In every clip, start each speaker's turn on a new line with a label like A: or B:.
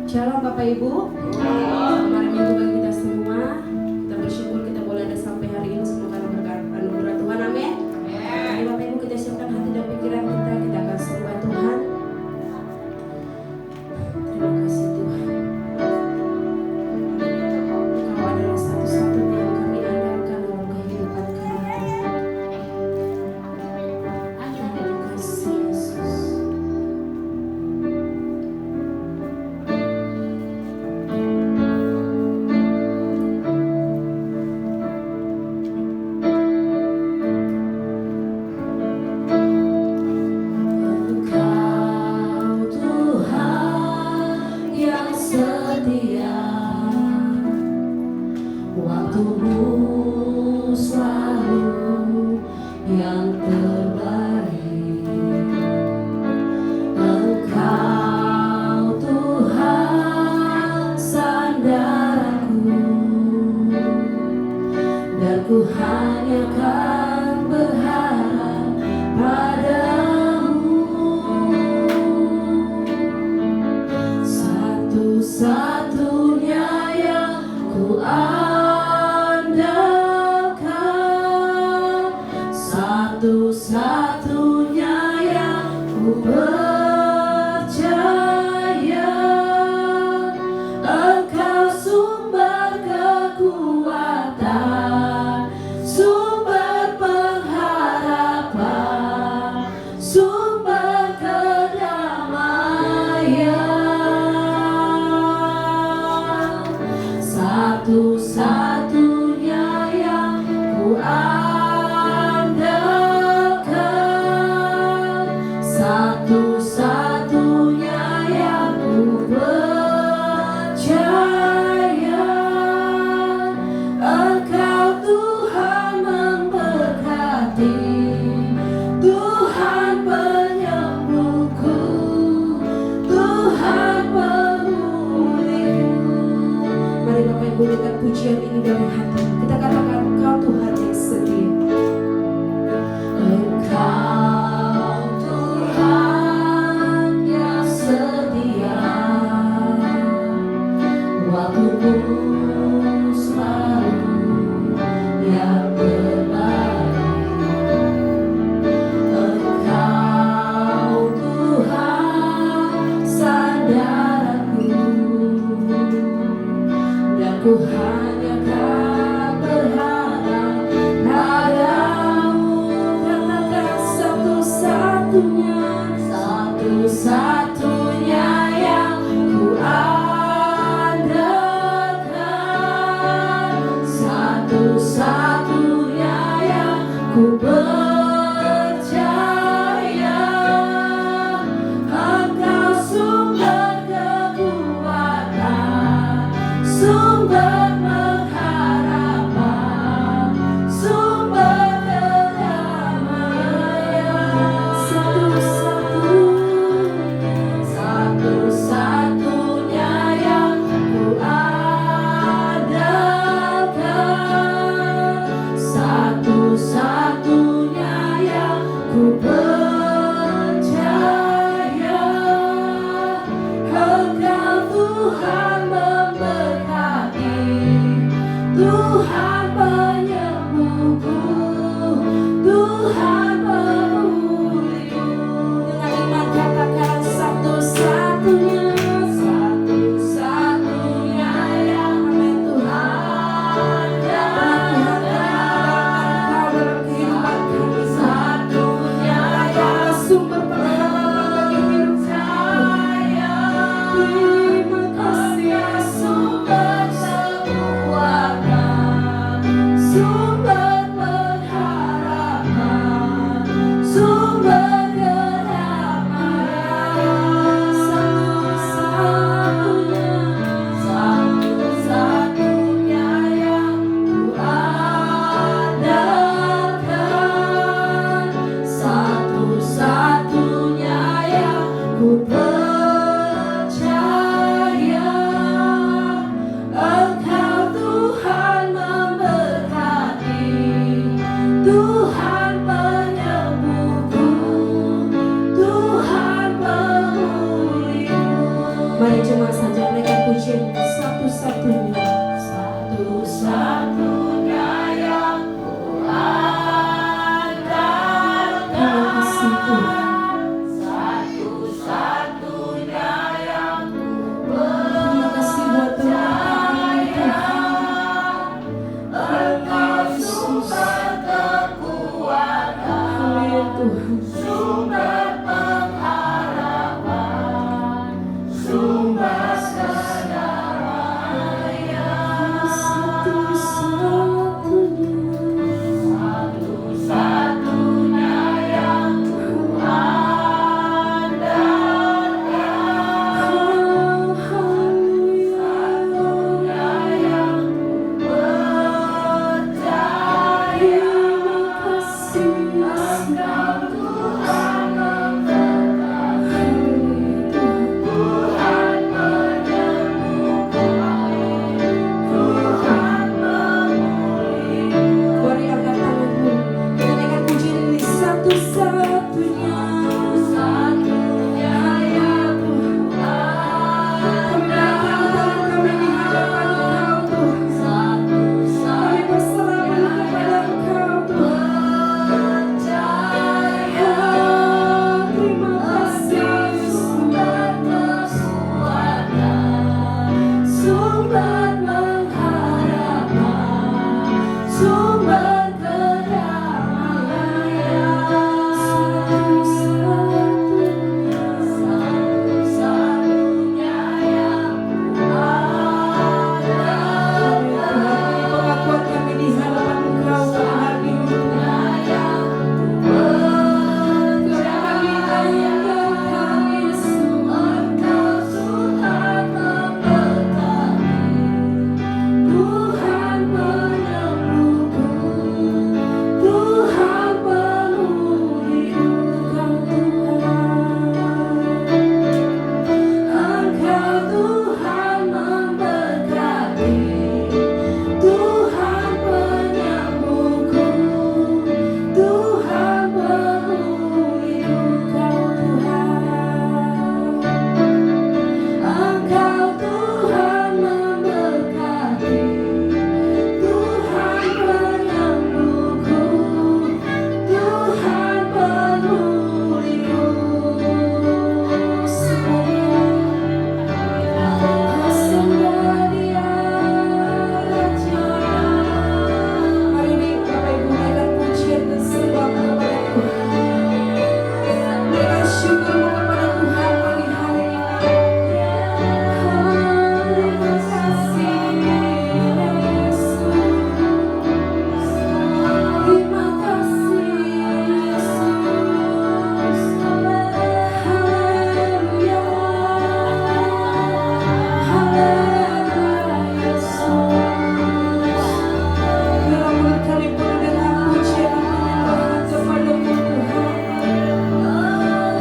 A: Shalom Bapak Ibu. Kemarin minggu bagi kita semua. Kita bersyukur kita boleh ada sampai hari ini semua karena berkat anugerah Tuhan. Amin. Mari Bapak Ibu kita siapkan hati dan pikiran kita akan sembah Tuhan. Terima kasih Tuhan. Engkau adalah satu-satunya yang kami andalkan dalam kehidupan kami. Terima kasih Yesus. Waktumu selalu yang terbaik. Engkau Tuhan sandaranku, dan ku hanya akan berharap padamu. Satu-satunya yang ku satu-satunya yang ku percaya. Engkau sumber kekuatan, sumber pengharapan, sumber kedamaian. Satu-satunya yang ku satu-satunya yang ku percaya. Engkau Tuhan memberkati, Tuhan penyembuhku, Tuhan pemulihku. Mari Bapak Ibu dengar pujian ini dari hati. Kita katakan Engkau Tuhan yang setia. Waktumu selalu yang terbaik. Engkau Tuhan sandaranku, dan ku hanya akan berharap padamu. Katakan satu-satunya, satu-satunya yang ku satu-satunya yang ku percaya. Engkau sumber kekuatan, sumber Mari jemaat saja naikkan pujian satu-satunya.
B: Satu-satunya yang kuandalkan.
A: Terima kasih Tuhan.
B: Satu-satunya yang
A: Terima kasih buat Tuhan Tuhan.
B: Engkau sumber kekuatan,
A: Amin Tuhan.
B: sumber pengharapan, sumber kedamaian. Satu-satunya yang kuandalkan. Satunya yang percaya. Engkau Tuhan memberkati, Tuhan menyembuhkan, Tuhan memulihkan.
A: Mari angkat tanganmu. Kita naikkan pujian ini satu-satunya.
B: Satunya yang
A: Kami menaikkan tangan kami di hadapan Engkau Tuhan. Kami berserah kepada Engkau Tuhan. Terima kasih
B: sumber kekuatan, sumber pengharapan, sumber kedamaian. Satu-satunya yang kuandalkan.
A: pengakuan kami di hadapan Engkau Tuhan ini.
B: Tuhan penyembuhku, Tuhan pemulih Engkau Tuhan. Engkau Tuhan memberkati, Tuhan penyembuhku, Tuhan pemulihku.
A: Hari ini Bapak Ibu naikkan pujian dan sembah kepada Tuhan. Naikkan syukur kepada Tuhan pagi hari ini. Terima kasih Yesus. Terima kasih Yesus. Haleluya. Haleluya Yesus. Biarlah mulut kami penuh dengan pujian dan penyembahan kepada-Mu Tuhan.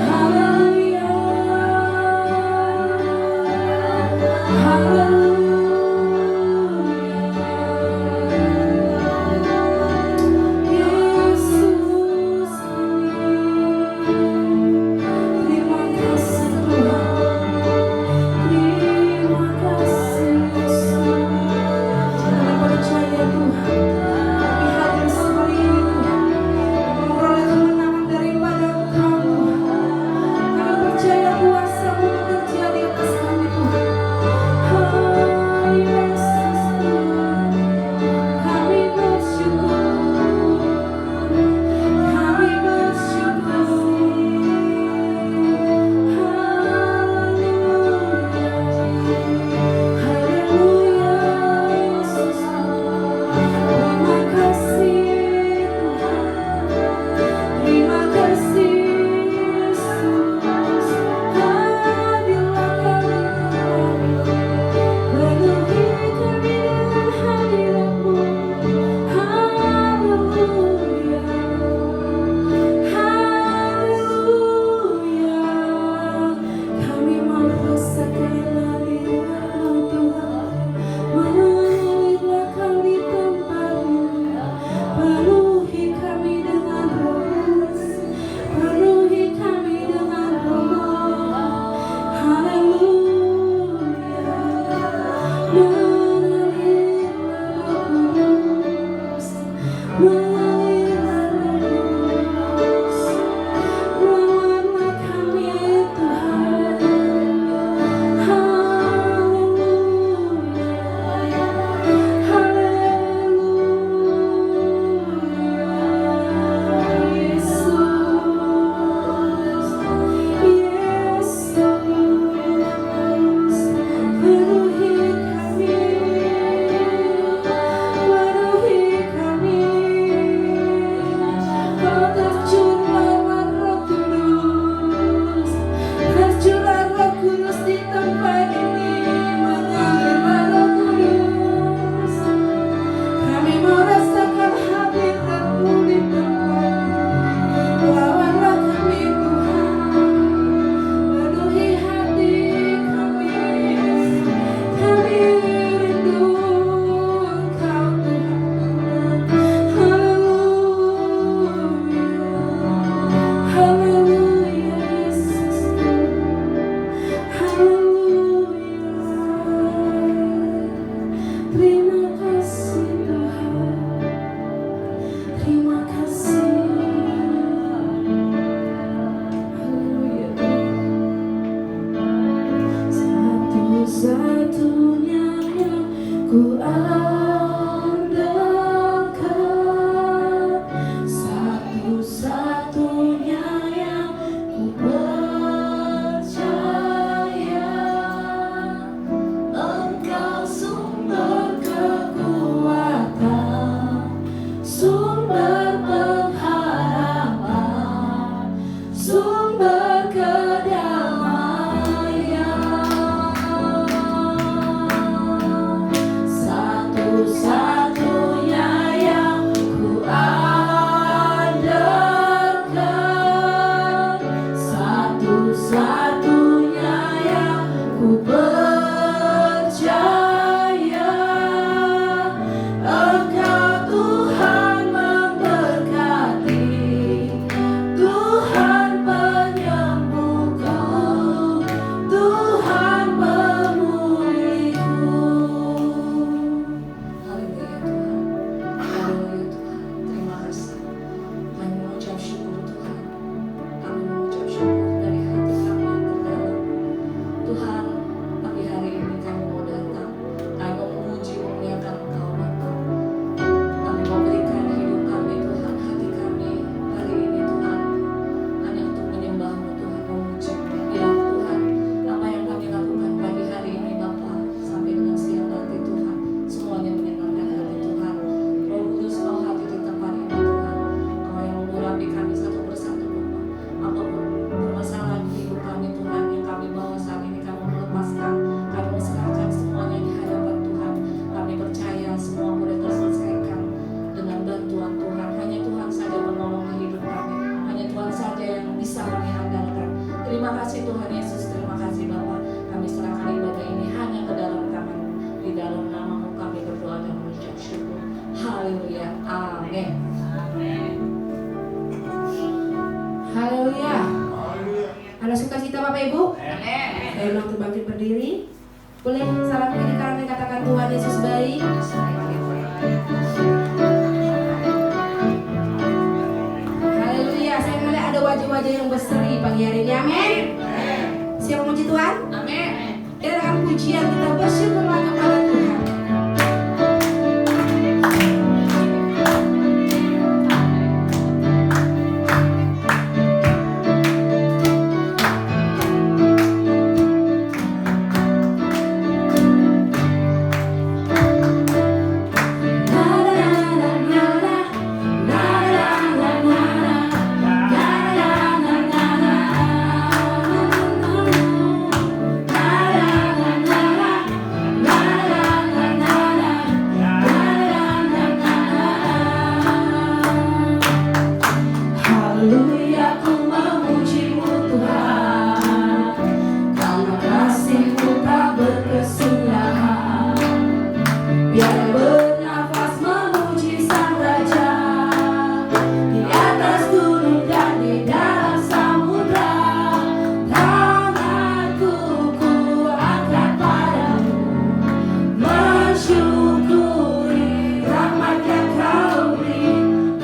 A: Haleluya. Haleluya. Yesus terima kasih Tuhan. Terima kasih Yesus. Kami percaya Tuhan, kami hadir sekali ini Tuhan, memperoleh kemenangan daripada Engkau Tuhan. Kami percaya kuasa-Mu bekerja di atas kami Tuhan. Yesus Tuhan, kami bersyukur, kami bersyukur. Haleluya, Yesus. Terima kasih Tuhan. Terima kasih Yesus. Hadirlah kami kembali. Penuhi kami dengan hadirat-Mu. Haleluya. Haleluya. Kami mau rasakan hadirat-Mu Tuhan. Mengalirlah kami tempat-Mu. Penuhi kami dengan roh-Mu. Penuhi kami dengan roh-Mu. Haleluya. bangkit berdiri. Boleh salam kiri kanan katakan Tuhan Yesus baik. Haleluya. Saya melihat ada wajah-wajah yang berseri pagi hari ini. Amin. Siapa muji Tuhan? Amin. Kita dengan pujian kita bersyukurlah kepada Tuhan.
B: Haleluya, ku memuji-Mu Tuhan, karena kasih-Mu tak berkesudahan. Biar bernafas memuji Sang Raja, di atas gunung dan di dalam samudra. Tanganku ku angkat padamu, mensyukuri rahmat yang Kau beri.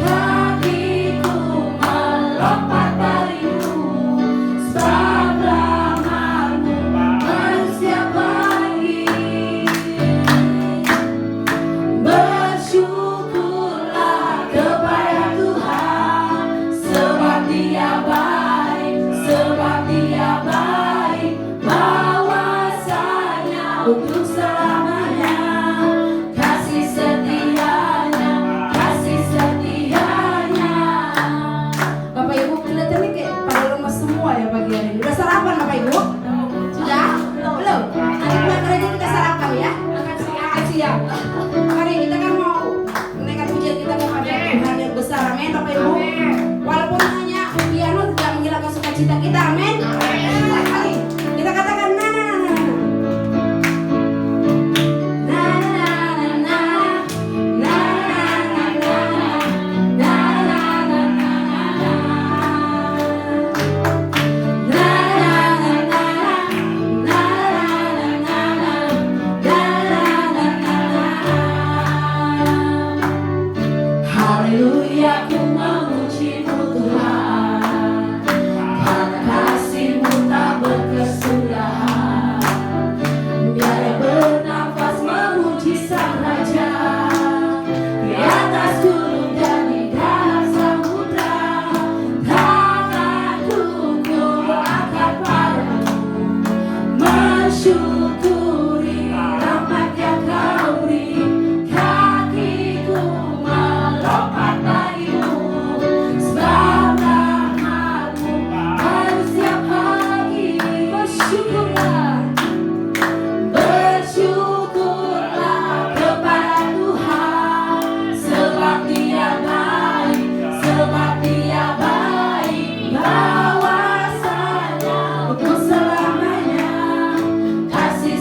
B: Kakiku melompat darimu, sebab rahmat-Mu baru setiap pagi. Bersyukurlah kepada Tuhan, sebab Dia baik, sebab Dia baik. Bahwasanya untuk selamanya, kasih setianya, kasih setianya.
A: Bapak Ibu kelihatannya kayak pada lemas semua ya pagi hari ini. Udah sarapan Bapak Ibu? Sudah? Belum? Nanti pulang kerja kita sarapan ya. Makan siang. Mari kita kan mau menaikkan pujian kita kepada Tuhan yang besar. Amin Bapak Ibu. Walaupun hanya piano tidak menghilangkan sukacita kita. Amin. Mari kita katakan na na na na.
B: Na na na na na na na na Haleluya, ku memuji-Mu Tuhan, karena kasih-Mu tak berkesudahan. Biar bernafas memuji Sang Raja, di atas gunung dan di dalam samudra. Tanganku ku angkat padamu, mensyukuri rahmat yang Kau beri. Kakiku melompat darimu, sebab rahmat-Mu baru setiap pagi. Bersyukurlah, bersyukurlah kepada Tuhan, sebab Dia baik, sebab Dia baik. Bahwasanya untuk selamanya, kasih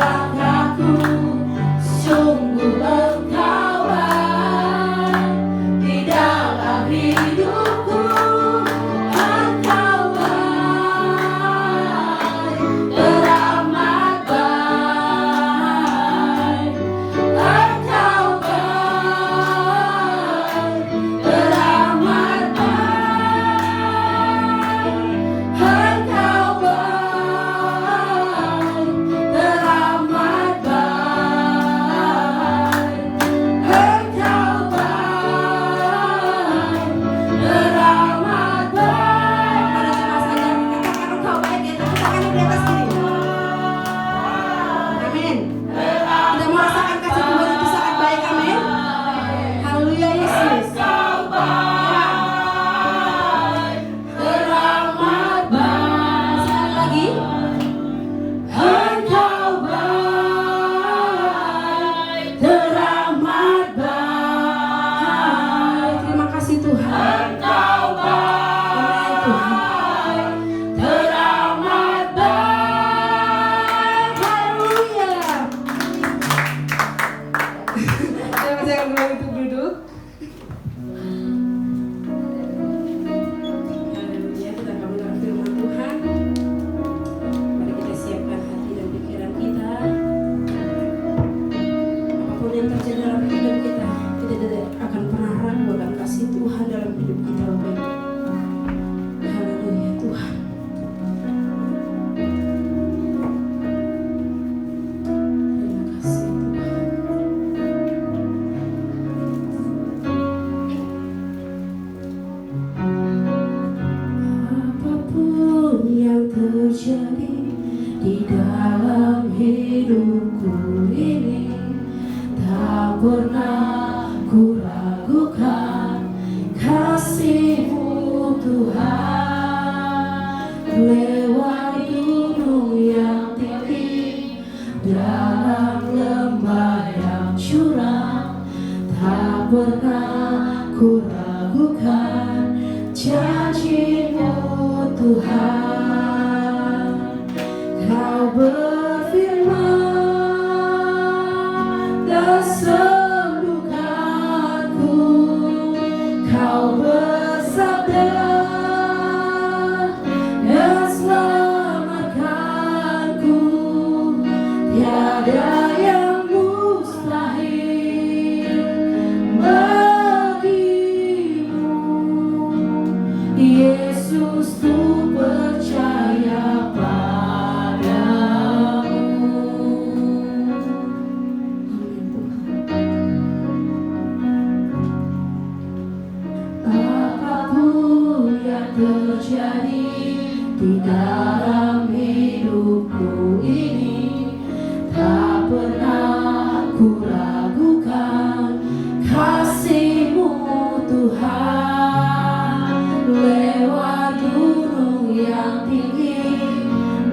B: langkahku, sungguh Engkau baik di dalam hidupku. Engkau baik, teramat baik. Engkau baik, teramat baik. Engkau baik, teramat baik. Engkau baik, teramat baik.
A: Amin. Kita merasakan kasih Tuhan itu sangat baik, amin. Haleluya Yesus.
B: Engkau baik, teramat baik.
A: Sekali lagi.
B: Engkau baik, teramat baik.
A: Terima kasih Tuhan.
B: Engkau baik, teramat baik.
A: Haleluya. Saya persilakan kembali untuk duduk. Haleluya, kita akan mendengar firman Tuhan. Mari kita siapkan hati dan pikiran kita. Apapun yang terjadi dalam hidup kita, kita tidak akan pernah ragu akan kasih Tuhan dalam hidup kita, Bapak Ibu. Haleluya Tuhan. Terima kasih Tuhan. Apapun yang terjadi di dalam hidupku ini, tak pernah ku ragukan kasih-Mu Tuhan. Lewat gunung yang tinggi, dalam lembah yang curam, tak pernah ku ragukan janji-Mu Tuhan. Kau berfirman dan sembuhkanku. Kau bersabda dan selamatkanku. Tiada yang mustahil bagimu, Yesus, ku percaya padamu. Apapun yang terjadi di dalam hidupku ini, tak pernah ku ragukan kasih-Mu Tuhan. Lewat gunung yang tinggi,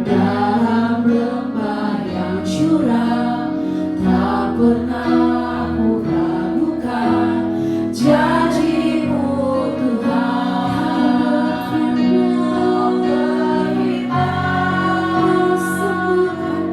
A: dalam lembah yang curam, tak pernah ku ragukan janji-Mu Tuhan. Kau berfirman, sembuhkan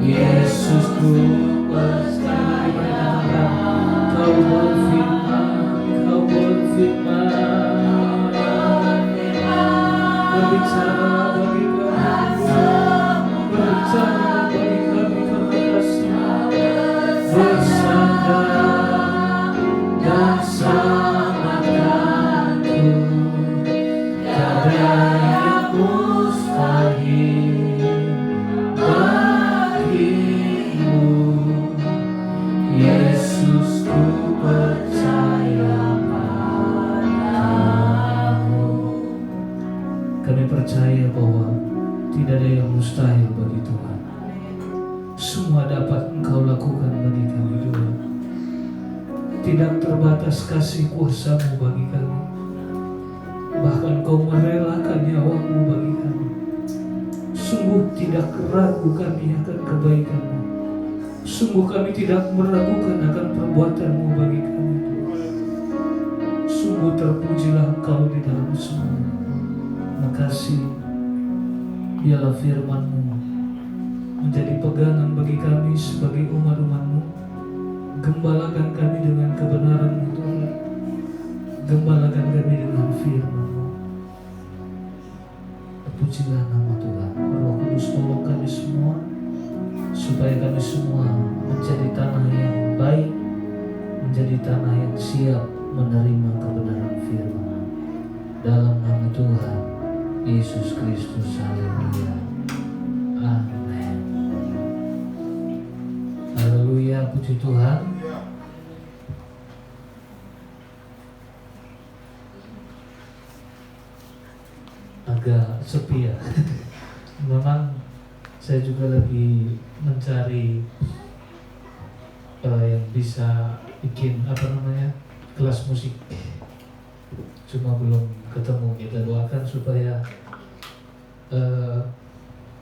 C: Yesusku percaya Kau berfirman, Kau berfirman, berbicara bagi kami, berbicara bagi kami karena kasih, bersandar dan selamatkanku, tiada yang mustahil bagimu. Yesus, ku percaya padamu. Kami percaya bahwa tidak ada yang mustahil bagi Tuhan. Semua dapat Engkau lakukan bagi kami juga. Tidak terbatas kasih kuasa-Mu bagi kami. Bahkan Kau merelakan nyawa-Mu bagi kami. Sungguh tidak ragu kami akan kebaikan-Mu. Sungguh kami tidak meragukan akan perbuatan-Mu bagi kami. Sungguh terpujilah Engkau di dalam semua. Makasih, biarlah firman-Mu menjadi pegangan bagi kami sebagai umat-umat-Mu. Gembalakan kami dengan kebenaran-Mu Tuhan. Gembalakan kami dengan firman-Mu. Pujilah nama Tuhan. Roh Kudus tolong kami semua, supaya kami semua menjadi tanah yang baik, menjadi tanah yang siap menerima kebenaran firman. Dalam nama Tuhan Yesus Kristus, haleluya. Amin. Haleluya, puji Tuhan. Agak sepi ya. Memang saya juga lagi mencari yang bisa bikin kelas musik. Cuma belum ketemu. Kita doakan supaya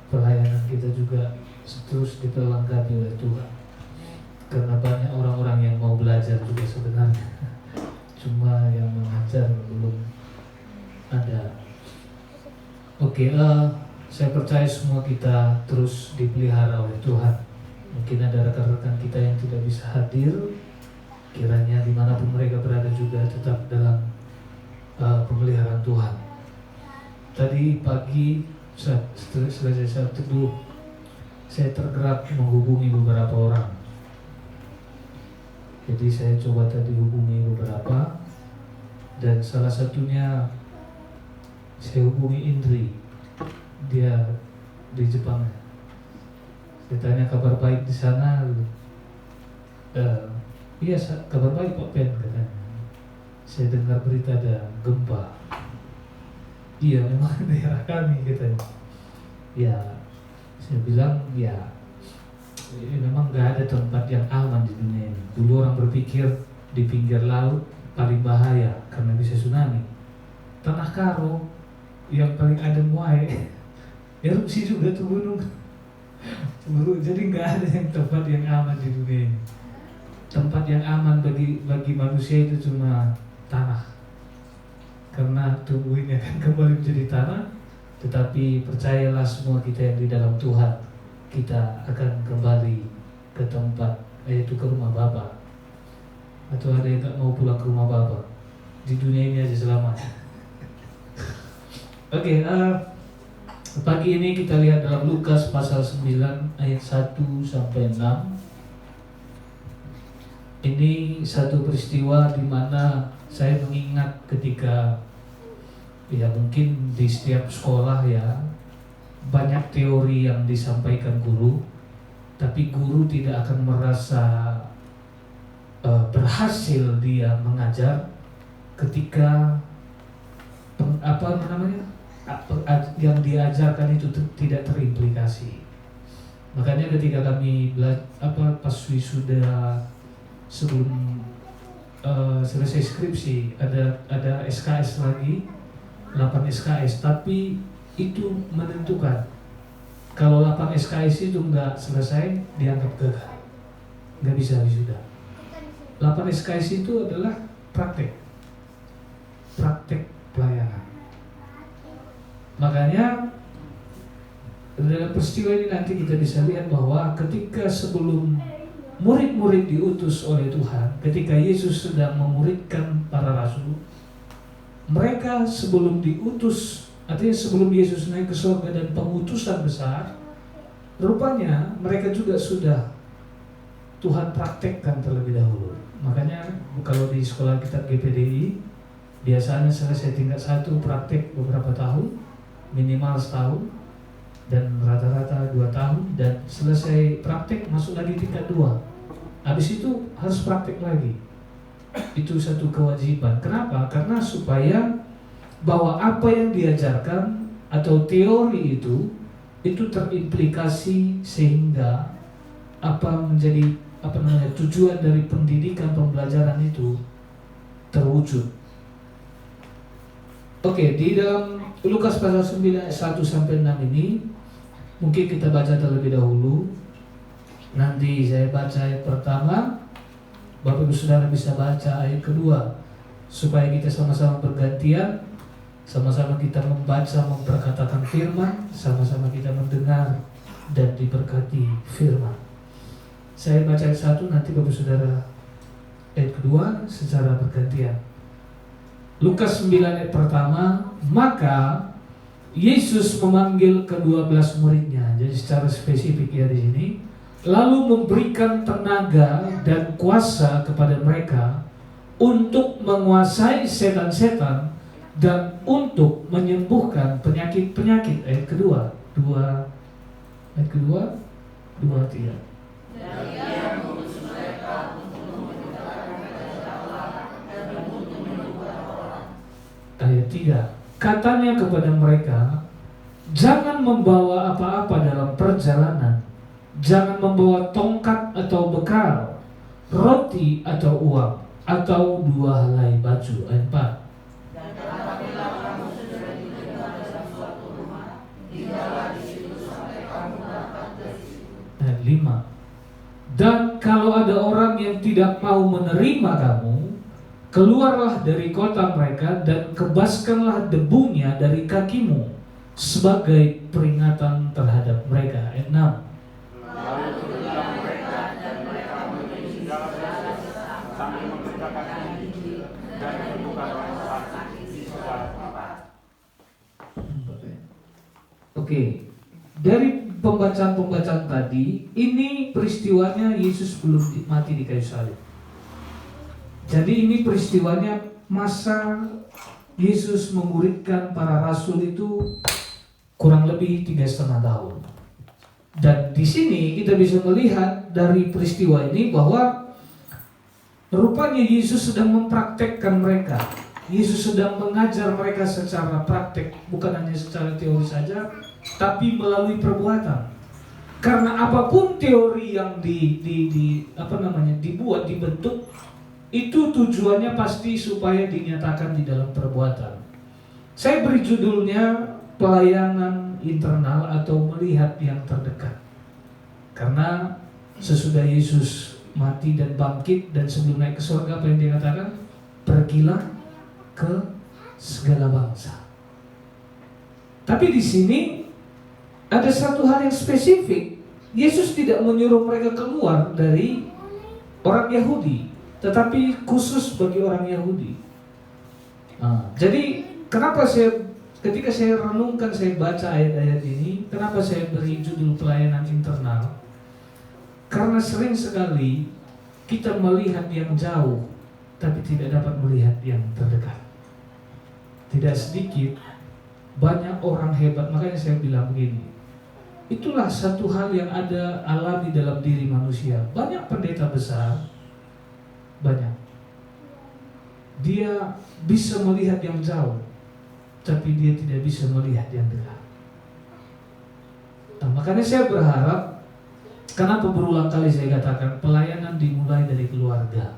C: pelayanan kita juga terus diperlengkapi oleh Tuhan. Karena banyak orang-orang yang mau belajar juga sebenarnya. Cuma yang mengajar belum ada. Oke, saya percaya semua kita terus dipelihara oleh Tuhan. Mungkin ada rekan-rekan kita yang tidak bisa hadir, kiranya dimanapun mereka berada juga tetap dalam pemeliharaan Tuhan. Tadi pagi setelah saya teduh, saya tergerak menghubungi beberapa orang. Jadi saya coba tadi hubungi beberapa, dan salah satunya saya hubungi Indri, dia di Jepang. Saya tanya kabar baik di sana. Iya, kabar baik Pak Pen, katanya. Saya dengar berita ada gempa. Iya, memang daerah kami, katanya. Ya, saya bilang ya, memang gak ada tempat yang aman di dunia ini. Dulu orang berpikir di pinggir laut paling bahaya karena bisa tsunami. Tanah Karo yang paling adem wae, erupsi juga tuh gunung. Jadi nggak ada yang tempat yang aman di dunia ini. Tempat yang aman bagi manusia itu cuma tanah, karena tubuh ini akan kembali menjadi tanah. Tetapi percayalah semua kita yang di dalam Tuhan, kita akan kembali ke tempat, yaitu ke rumah Bapa. Atau ada yang tak mau pulang ke rumah Bapa di dunia ini aja selamanya. Oke, pagi ini kita lihat dalam Lukas pasal 9 ayat 1 sampai 6. Ini satu peristiwa di mana saya mengingat ketika ya mungkin di setiap sekolah ya banyak teori yang disampaikan guru, tapi guru tidak akan merasa berhasil dia mengajar ketika yang diajarkan itu tidak terimplikasi. Makanya ketika kami pas wisuda sebelum selesai skripsi ada SKS lagi 8 SKS, tapi itu menentukan kalau 8 SKS itu nggak selesai dianggap gagal, nggak bisa wisuda. 8 SKS itu adalah praktek pelayanan. Makanya Dalam peristiwa ini nanti kita bisa lihat bahwa ketika sebelum murid-murid diutus oleh Tuhan, ketika Yesus sedang memuridkan para rasul, mereka sebelum diutus, artinya sebelum Yesus naik ke surga dan pengutusan besar, rupanya mereka juga sudah Tuhan praktekkan terlebih dahulu. Makanya kalau di sekolah kita GPDI, biasanya selesai tingkat 1 praktek beberapa tahun, minimal setahun, dan rata-rata 2 tahun, dan selesai praktek masuk lagi tingkat 2. Habis itu harus praktek lagi. Itu satu kewajiban. Kenapa? Karena supaya bahwa apa yang diajarkan atau teori itu terimplikasi sehingga apa menjadi tujuan dari pendidikan pembelajaran itu terwujud. Oke, di dalam Lukas pasal 9 ayat 1 sampai 6 ini mungkin kita baca terlebih dahulu. Nanti saya baca ayat pertama, Bapak Ibu Saudara bisa baca ayat kedua, supaya kita sama-sama bergantian, sama-sama kita membaca, memperkatakan firman, sama-sama kita mendengar dan diberkati firman. Saya baca ayat 1, nanti Bapak Saudara ayat kedua secara bergantian. Lukas 9 ayat pertama, maka Yesus memanggil ke-12 muridnya. Jadi secara spesifik ya di sini, lalu memberikan tenaga dan kuasa kepada mereka untuk menguasai setan-setan dan untuk menyembuhkan penyakit-penyakit. Ayat kedua, 2 3.
B: Dan Ia mengutus mereka untuk memberitakan kerajaan Allah dan untuk menyembuhkan orang.
C: Ayat 3. Katanya kepada mereka, jangan membawa apa-apa dalam perjalanan, jangan membawa tongkat atau bekal, roti atau uang, atau 2 helai baju. Ayat 4.
B: Dan apabila kamu sudah diterima dalam suatu rumah, tinggallah di situ sampai kamu dapat dari situ.
C: Ayat 5. Dan kalau ada orang yang tidak mau menerima kamu, keluarlah dari kota mereka dan kebaskanlah debunya dari kakimu sebagai peringatan terhadap mereka. Ayat 6.
B: Lalu turunlah mereka dan mereka menuju segala desa sambil memberitakan Injil dan menyembuhkan orang sakit di segala tempat.
C: Oke, dari pembacaan tadi, ini peristiwanya Yesus belum mati di kayu salib. Jadi ini peristiwanya masa Yesus memuridkan para rasul itu kurang lebih 3,5 tahun. Dan di sini kita bisa melihat dari peristiwa ini bahwa rupanya Yesus sedang mempraktekkan mereka. Yesus sedang mengajar mereka secara praktek, bukan hanya secara teori saja, tapi melalui perbuatan. Karena apapun teori yang dibuat, dibentuk, itu tujuannya pasti supaya dinyatakan di dalam perbuatan. Saya beri judulnya pelayanan internal atau melihat yang terdekat. Karena sesudah Yesus mati dan bangkit dan sebelum naik ke surga, apa yang dia katakan? Pergilah ke segala bangsa. Tapi di sini ada satu hal yang spesifik. Yesus tidak menyuruh mereka keluar dari orang Yahudi, tetapi khusus bagi orang Yahudi. Jadi kenapa ketika saya renungkan, saya baca ayat-ayat ini, kenapa saya beri judul pelayanan internal? Karena sering sekali kita melihat yang jauh, tapi tidak dapat melihat yang terdekat. Tidak sedikit banyak orang hebat, makanya saya bilang begini, itulah satu hal yang ada alami dalam diri manusia. Banyak pendeta besar, banyak, dia bisa melihat yang jauh, tapi dia tidak bisa melihat yang dekat. Nah, makanya saya berharap, kenapa berulang kali saya katakan pelayanan dimulai dari keluarga,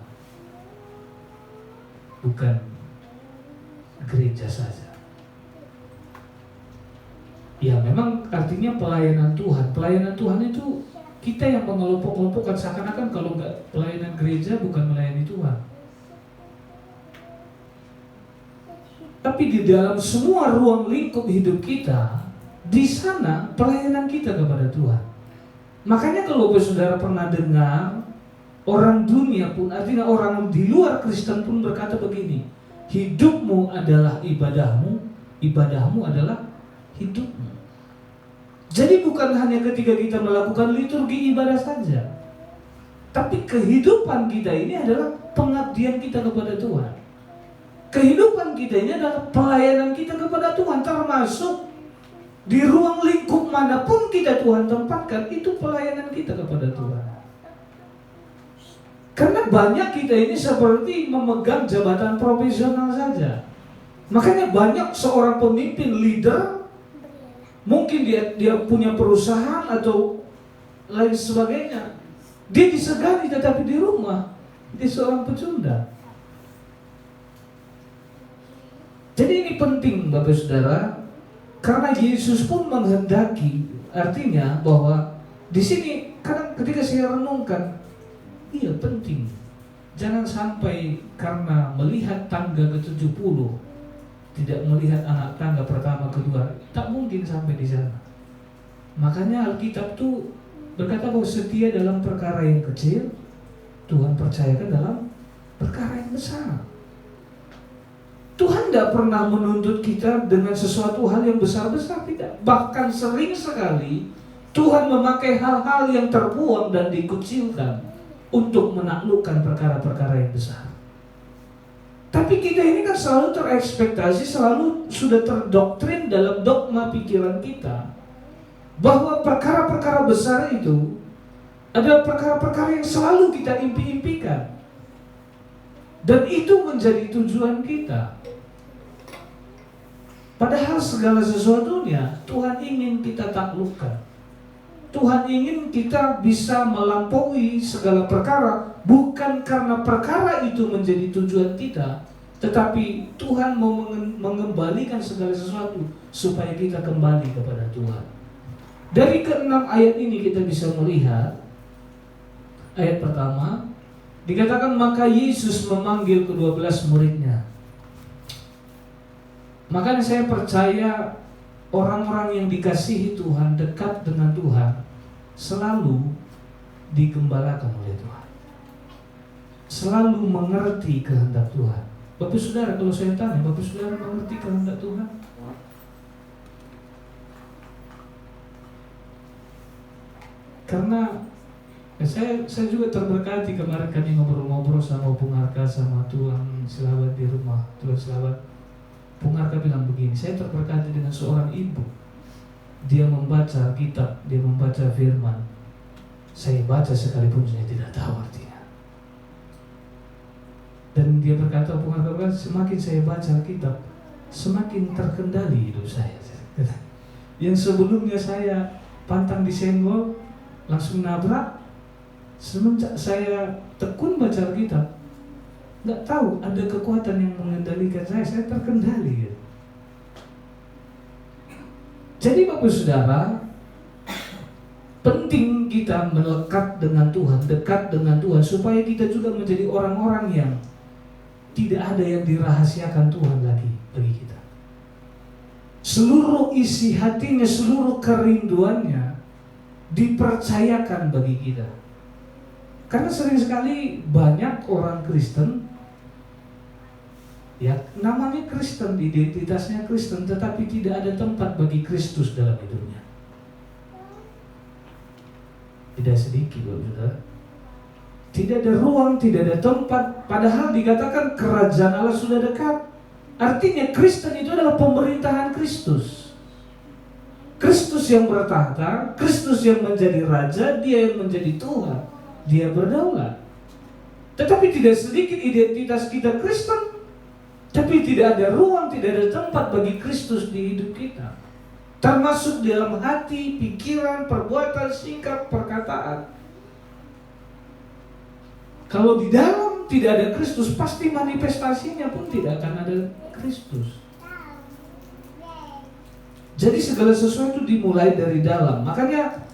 C: bukan gereja saja. Ya memang artinya pelayanan Tuhan. Pelayanan Tuhan itu kita yang mengelompok-kelompokkan, seakan-akan kalau nggak pelayanan gereja bukan melayani Tuhan. Tapi di dalam semua ruang lingkup hidup kita, di sana pelayanan kita kepada Tuhan. Makanya kalau Bapak Saudara pernah dengar orang dunia pun, artinya orang di luar Kristen pun berkata begini, hidupmu adalah ibadahmu, ibadahmu adalah hidupmu. Jadi bukan hanya ketika kita melakukan liturgi ibadah saja, tapi kehidupan kita ini adalah pengabdian kita kepada Tuhan. Kehidupan kita ini adalah pelayanan kita kepada Tuhan, termasuk di ruang lingkup manapun kita Tuhan tempatkan, itu pelayanan kita kepada Tuhan. Karena banyak kita ini seperti memegang jabatan profesional saja. Makanya banyak seorang pemimpin, leader, mungkin dia punya perusahaan atau lain sebagainya, dia disegani tetapi di rumah dia seorang pecundang. Jadi ini penting Bapak Saudara, karena Yesus pun menghendaki, artinya bahwa di sini kadang ketika saya renungkan, iya penting, jangan sampai karena melihat tangga ke-70 tidak melihat anak tangga pertama kedua, tak mungkin sampai di sana. Makanya Alkitab tuh berkata bahwa setia dalam perkara yang kecil, Tuhan percayakan dalam perkara yang besar. Tuhan tidak pernah menuntut kita dengan sesuatu hal yang besar-besar, tidak. Bahkan sering sekali Tuhan memakai hal-hal yang terbuang dan dikucilkan untuk menaklukkan perkara-perkara yang besar. Tapi kita ini kan selalu terekspektasi, selalu sudah terdoktrin dalam dogma pikiran kita bahwa perkara-perkara besar itu adalah perkara-perkara yang selalu kita impi-impikan, dan itu menjadi tujuan kita. Padahal segala sesuatunya Tuhan ingin kita taklukkan. Tuhan ingin kita bisa melampaui segala perkara, bukan karena perkara itu menjadi tujuan kita, tetapi Tuhan mau mengembalikan segala sesuatu supaya kita kembali kepada Tuhan. Dari ke-6 ayat ini kita bisa melihat, ayat pertama dikatakan maka Yesus memanggil ke-12 muridnya. Makanya saya percaya orang-orang yang dikasihi Tuhan, dekat dengan Tuhan, selalu digembalakan oleh Tuhan, selalu mengerti kehendak Tuhan. Bapak Saudara, kalau saya tanya, Bapak Saudara mengerti kehendak Tuhan? Karena saya juga terberkati kemarin kami ngobrol-ngobrol sama Bung Arka, sama Tuhan Selamat di rumah. Tuhan Selamat, Bung Arka bilang begini, saya terberkati dengan seorang ibu. Dia membaca kitab, dia membaca firman. Saya baca sekalipun saya tidak tahu artinya. Dan dia berkata, Bung Arka, semakin saya baca kitab, semakin terkendali hidup saya. Yang sebelumnya saya pantang disenggol, langsung nabrak, semenjak saya tekun baca kitab, nggak tahu ada kekuatan yang mengendalikan saya terkendali. Jadi Bapak Saudara, penting kita melekat dengan Tuhan, dekat dengan Tuhan, supaya kita juga menjadi orang-orang yang tidak ada yang dirahasiakan Tuhan lagi bagi kita. Seluruh isi hatinya, seluruh kerinduannya dipercayakan bagi kita. Karena sering sekali banyak orang Kristen, ya namanya Kristen, identitasnya Kristen, tetapi tidak ada tempat bagi Kristus dalam hidupnya. Tidak sedikit, Saudara. Tidak ada ruang, tidak ada tempat. Padahal dikatakan kerajaan Allah sudah dekat. Artinya Kristen itu adalah pemerintahan Kristus. Kristus yang bertahta, Kristus yang menjadi raja, dia yang menjadi Tuhan, dia berdaulat. Tetapi tidak sedikit identitas kita Kristen, tapi tidak ada ruang, tidak ada tempat bagi Kristus di hidup kita. Termasuk dalam hati, pikiran, perbuatan, sikap, perkataan. Kalau di dalam tidak ada Kristus, pasti manifestasinya pun tidak akan ada Kristus. Jadi segala sesuatu dimulai dari dalam. Makanya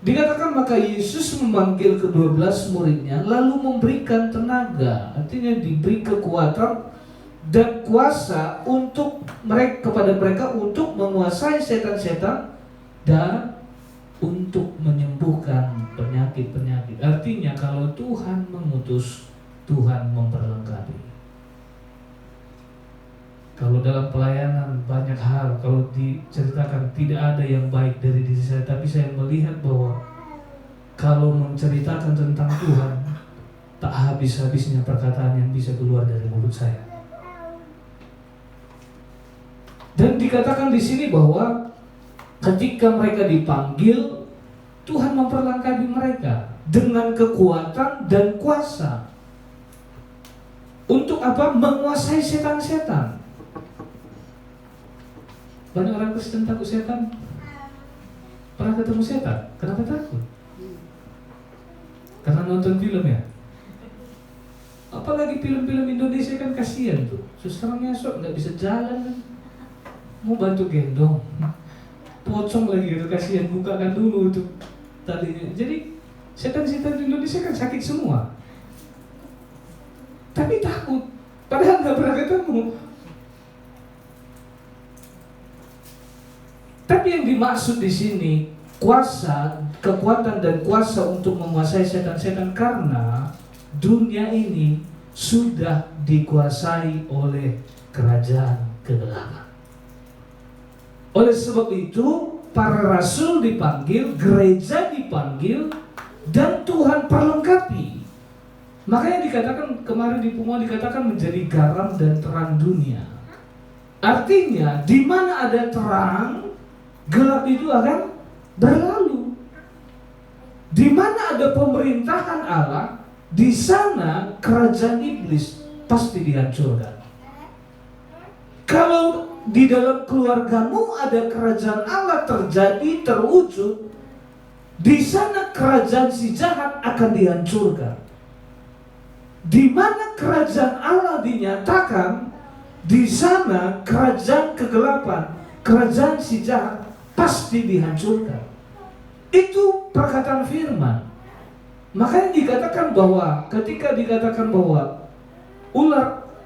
C: dikatakan maka Yesus memanggil ke-12 muridnya, lalu memberikan tenaga, artinya diberi kekuatan dan kuasa untuk mereka, kepada mereka untuk menguasai setan-setan dan untuk menyembuhkan penyakit-penyakit. Artinya kalau Tuhan mengutus, Tuhan memperlengkapi. Kalau dalam pelayanan banyak hal, kalau diceritakan tidak ada yang baik dari diri saya, tapi saya melihat bahwa kalau menceritakan tentang Tuhan, tak habis-habisnya perkataan yang bisa keluar dari mulut saya. Dan dikatakan di sini bahwa ketika mereka dipanggil, Tuhan memperlengkapi mereka dengan kekuatan dan kuasa. Untuk apa? Menguasai setan-setan. Banyak orang Kristen takut setan. Pernah ketemu setan? Kenapa takut? Karena nonton film ya. Apalagi film-film Indonesia kan kasihan tuh. Susternya sok nggak bisa jalan kan. Mau bantu gendong, pocong lagi gitu, kasihan, bukakan dulu tuh talinya. Jadi setan-setan di Indonesia kan sakit semua. Tapi takut, padahal nggak pernah ketemu. Tapi yang dimaksud di sini kuasa, kekuatan dan kuasa untuk menguasai setan-setan, karena dunia ini sudah dikuasai oleh kerajaan kegelapan. Oleh sebab itu, para rasul dipanggil, gereja dipanggil, dan Tuhan perlengkapi. Makanya dikatakan kemarin di Puma dikatakan menjadi garam dan terang dunia. Artinya, di mana ada terang, gelap itu akan berlalu. Di mana ada pemerintahan Allah, di sana kerajaan iblis pasti dihancurkan. Kalau di dalam keluargamu ada kerajaan Allah terjadi, terwujud, di sana kerajaan si jahat akan dihancurkan. Di mana kerajaan Allah dinyatakan, di sana kerajaan kegelapan, kerajaan si jahat pasti dihancurkan. Itu perkataan firman. Makanya dikatakan bahwa ketika dikatakan bahwa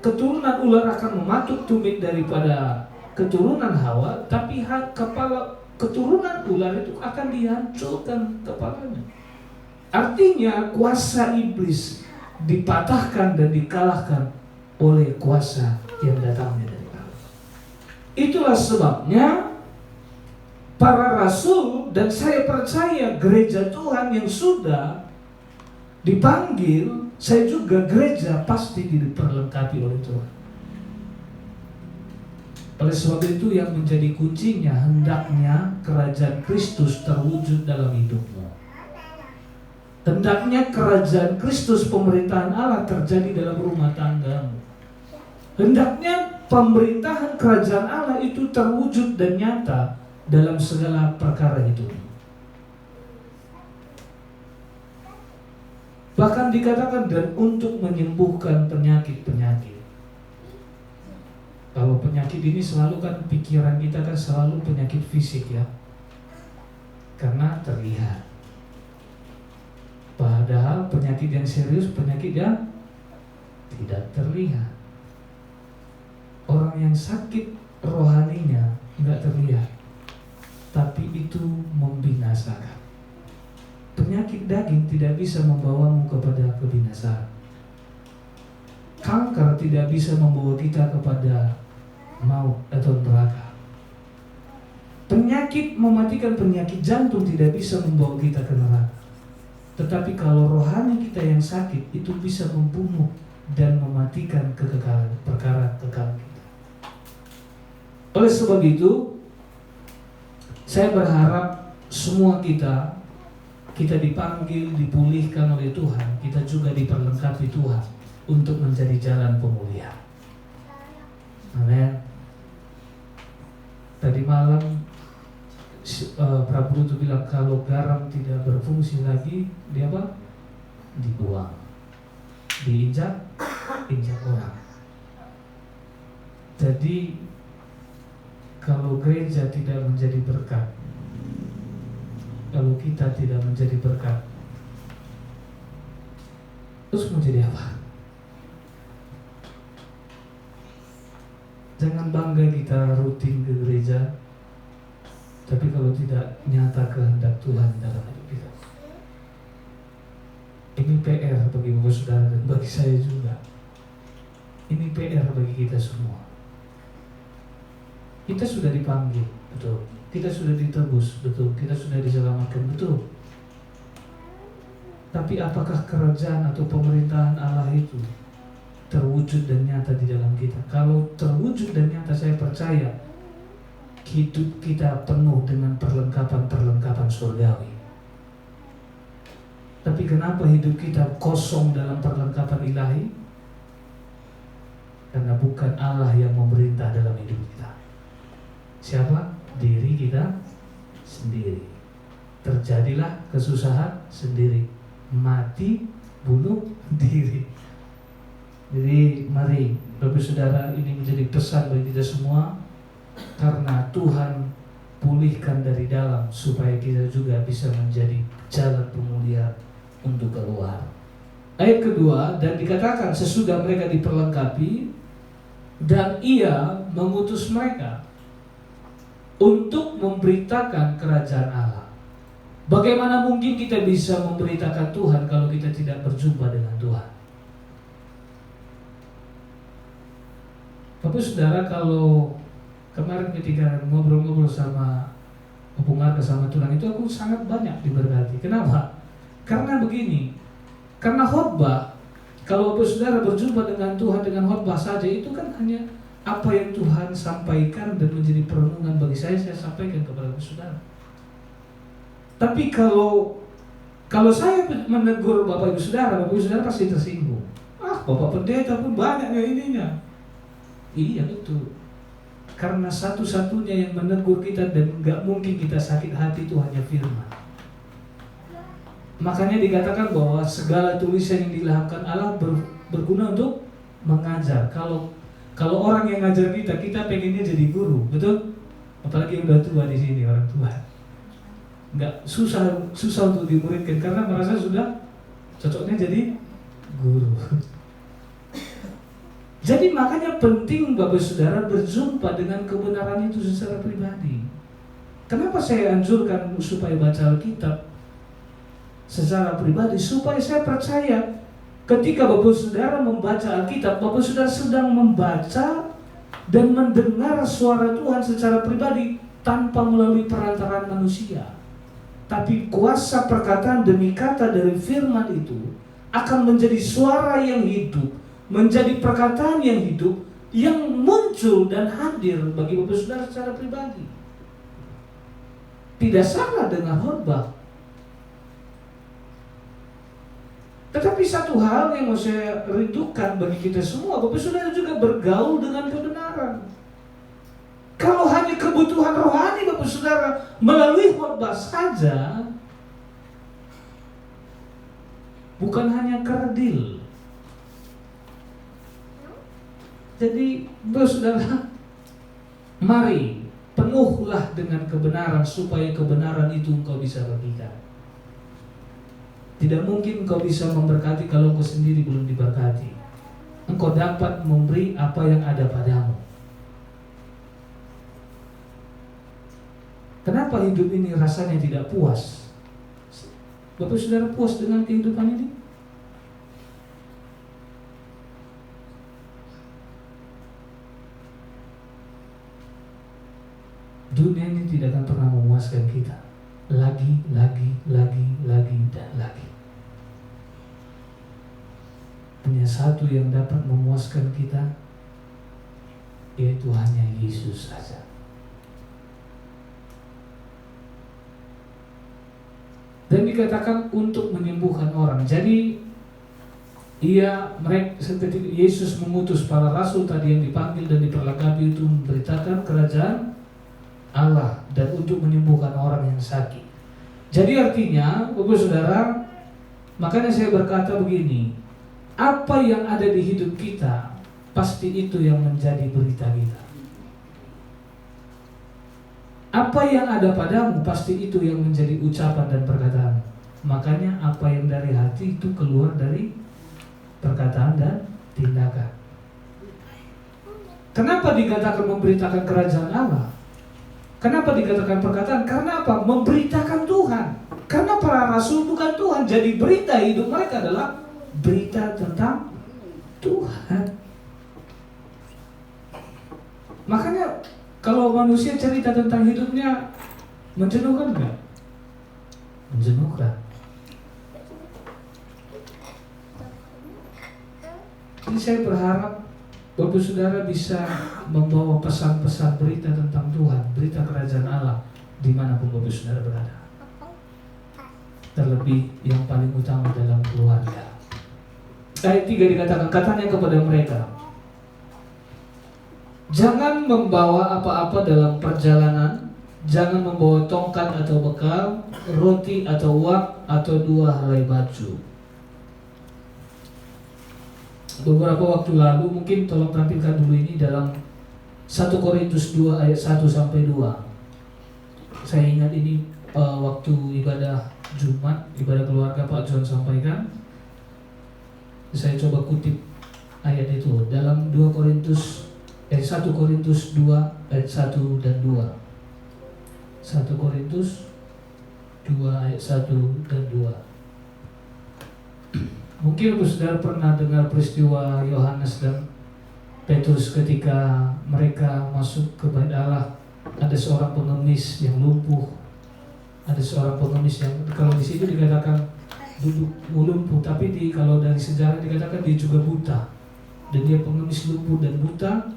C: keturunan ular akan mematuk tumit daripada keturunan Hawa, tapi kepala keturunan ular itu akan dihancurkan kepalanya. Artinya kuasa iblis dipatahkan dan dikalahkan oleh kuasa yang datangnya dari Allah. Itulah sebabnya para rasul dan saya percaya gereja Tuhan yang sudah dipanggil, saya juga gereja pasti diperlengkapi oleh Tuhan. Oleh sebab itu yang menjadi kuncinya, hendaknya kerajaan Kristus terwujud dalam hidupmu. Hendaknya kerajaan Kristus, pemerintahan Allah terjadi dalam rumah tanggamu. Hendaknya pemerintahan kerajaan Allah itu terwujud dan nyata dalam segala perkara hidupmu. Bahkan dikatakan dan untuk menyembuhkan penyakit-penyakit. Kalau penyakit ini selalu kan pikiran kita kan selalu penyakit fisik ya, karena terlihat. Padahal penyakit yang serius, penyakit yang tidak terlihat. Orang yang sakit rohaninya nggak terlihat, tapi itu membinasakan. Penyakit daging tidak bisa membawamu kepada kebinasaan. Kanker tidak bisa membawa kita kepada maut atau neraka. Penyakit mematikan, penyakit jantung tidak bisa membawa kita ke neraka. Tetapi kalau rohani kita yang sakit, itu bisa membunuh dan mematikan kekekalan, perkara kekal kita. Oleh sebab itu, saya berharap semua kita dipanggil, dipulihkan oleh Tuhan, kita juga diperlengkapi Tuhan untuk menjadi jalan pemulihan. Amin. Tadi malam Prabu itu bilang kalau garam tidak berfungsi lagi, dia apa? Dibuang, diinjak orang. Jadi kalau gereja tidak menjadi berkat, kalau kita tidak menjadi berkat, terus mau jadi apa? Jangan bangga kita rutin ke gereja, Tapi kalau tidak nyata kehendak Tuhan dalam hidup kita, ini PR bagi Bapak Saudara dan bagi saya juga. Ini PR bagi kita semua. Kita sudah dipanggil, betul. Kita sudah ditebus, betul. Kita sudah diselamatkan, betul. Tapi apakah kerajaan atau pemerintahan Allah itu terwujud dan nyata di dalam kita? Kalau terwujud dan nyata, saya percaya hidup kita penuh dengan perlengkapan-perlengkapan surgawi. Tapi kenapa hidup kita kosong dalam perlengkapan ilahi? Karena bukan Allah yang memerintah dalam hidup kita. Siapa? Diri kita sendiri. Terjadilah kesusahan sendiri, mati, bunuh diri. Jadi mari Bapak Saudara, ini menjadi pesan bagi kita semua. Karena Tuhan pulihkan dari dalam, supaya kita juga bisa menjadi jalan pemulihan untuk keluar. Ayat kedua, dan dikatakan sesudah mereka diperlengkapi, dan Ia mengutus mereka untuk memberitakan kerajaan Allah. Bagaimana mungkin kita bisa memberitakan Tuhan kalau kita tidak berjumpa dengan Tuhan? Bapak Saudara, kalau kemarin ketika ngobrol-ngobrol sama Opung Arka sama Tuhan itu, aku sangat banyak diberkati. Kenapa? Karena begini, karena khotbah, kalau Bapak Saudara berjumpa dengan Tuhan dengan khotbah saja, itu kan hanya apa yang Tuhan sampaikan dan menjadi perenungan bagi saya sampaikan kepada Bapak Saudara. Tapi kalau saya menegur Bapak Ibu Saudara pasti tersinggung. Bapak pendeta pun banyak ya ininya. Iya betul. Karena satu-satunya yang menegur kita dan gak mungkin kita sakit hati itu hanya firman. Makanya dikatakan bahwa segala tulisan yang diilhamkan Allah berguna untuk mengajar. Kalau orang yang ngajar kita pengennya jadi guru, betul? Apalagi yang udah tua di sini, orang tua. Nggak susah untuk dimuridkan karena merasa sudah cocoknya jadi guru. Jadi makanya penting Bapak Saudara berjumpa dengan kebenaran itu secara pribadi. Kenapa saya anjurkan supaya baca Alkitab secara pribadi? Supaya saya percaya ketika Bapak Saudara membaca Alkitab, Bapak Saudara sedang membaca dan mendengar suara Tuhan secara pribadi tanpa melalui perantaraan manusia. Tapi kuasa perkataan demi kata dari firman itu akan menjadi suara yang hidup, menjadi perkataan yang hidup, yang muncul dan hadir bagi Bapak Saudara secara pribadi. Tidak salah dengan khotbah. Tetapi satu hal yang mau saya rindukan bagi kita semua, Bapak Saudara juga bergaul dengan kebenaran. Kalau hanya kebutuhan rohani Bapak Saudara melalui khotbah saja, bukan hanya kerdil. Jadi Bapak Saudara, mari penuhlah dengan kebenaran supaya kebenaran itu engkau bisa bagikan. Tidak mungkin engkau bisa memberkati kalau engkau sendiri belum diberkati. Engkau dapat memberi apa yang ada padamu. Kenapa hidup ini rasanya tidak puas? Bapak Saudara puas dengan kehidupan ini? Dunia ini tidak akan pernah memuaskan kita. Lagi, dan lagi. Hanya satu yang dapat memuaskan kita, yaitu hanya Yesus saja. Dan dikatakan untuk menyembuhkan orang. Jadi seperti Yesus mengutus para rasul tadi yang dipanggil dan diperlengkapi itu memberitakan kerajaan Allah dan untuk menyembuhkan orang yang sakit. Jadi artinya, Bapak Saudara, makanya saya berkata begini, apa yang ada di hidup kita pasti itu yang menjadi berita kita. Apa yang ada padamu pasti itu yang menjadi ucapan dan perkataan. Makanya apa yang dari hati itu keluar dari perkataan dan tindakan. Kenapa dikatakan memberitakan kerajaan Allah? Kenapa dikatakan perkataan? Karena apa? Memberitakan Tuhan. Karena para rasul bukan Tuhan, jadi berita hidup mereka adalah berita tentang Tuhan. Makanya kalau manusia cerita tentang hidupnya, menjenuhkan nggak? Menjenuhkan. Jadi saya berharap Bapak Saudara bisa membawa pesan-pesan berita tentang Tuhan, berita kerajaan Allah dimanapun Bapak Saudara berada. Terlebih yang paling utama dalam keluarga. Ayat 3 dikatakan, katanya kepada mereka, jangan membawa apa-apa dalam perjalanan, jangan membawa tongkat atau bekal, roti atau uang, atau 2 helai baju. Beberapa waktu lalu, mungkin tolong tampilkan dulu ini dalam 1 Korintus 2 ayat 1 sampai 2. Saya ingat ini waktu ibadah Jumat, ibadah keluarga Pak John sampaikan. Saya coba kutip ayat itu dalam 1 Korintus 2 ayat 1 dan 2. 1 Korintus 2 ayat 1 dan 2. Mungkin saudara pernah dengar peristiwa Yohanes dan Petrus ketika mereka masuk ke bait Allah. Ada seorang pengemis yang lumpuh. Ada seorang pengemis yang kalau di situ dikatakan duduk lumpuh, tapi kalau dari sejarah dikatakan dia juga buta. Dan dia pengemis lumpuh dan buta,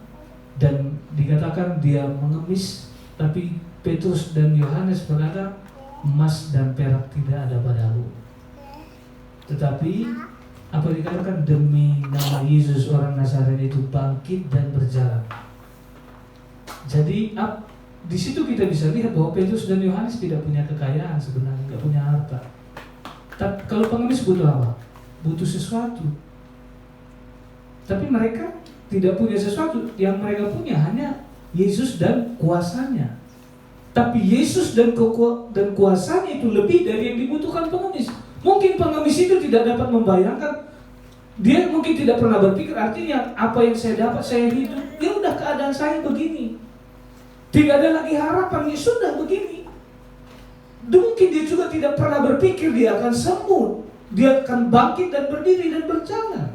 C: dan dikatakan dia mengemis, tapi Petrus dan Yohanes berkata, emas dan perak tidak ada padamu, tetapi apa dikatakan, demi nama Yesus orang Nazaret itu bangkit dan berjalan. Jadi di situ kita bisa lihat bahwa Petrus dan Yohanes tidak punya kekayaan sebenarnya, tidak punya harta. Tapi kalau pengemis butuh apa? Butuh sesuatu. Tapi mereka tidak punya sesuatu. Yang mereka punya hanya Yesus dan kuasanya. Tapi Yesus dan kuasanya itu lebih dari yang dibutuhkan pengemis. Mungkin pengemis itu tidak dapat membayangkan, dia mungkin tidak pernah berpikir, artinya apa yang saya dapat, saya hidup, ya udah keadaan saya begini, tidak ada lagi harapan, ya sudah begini. Mungkin dia juga tidak pernah berpikir dia akan sembuh, dia akan bangkit dan berdiri dan berjalan.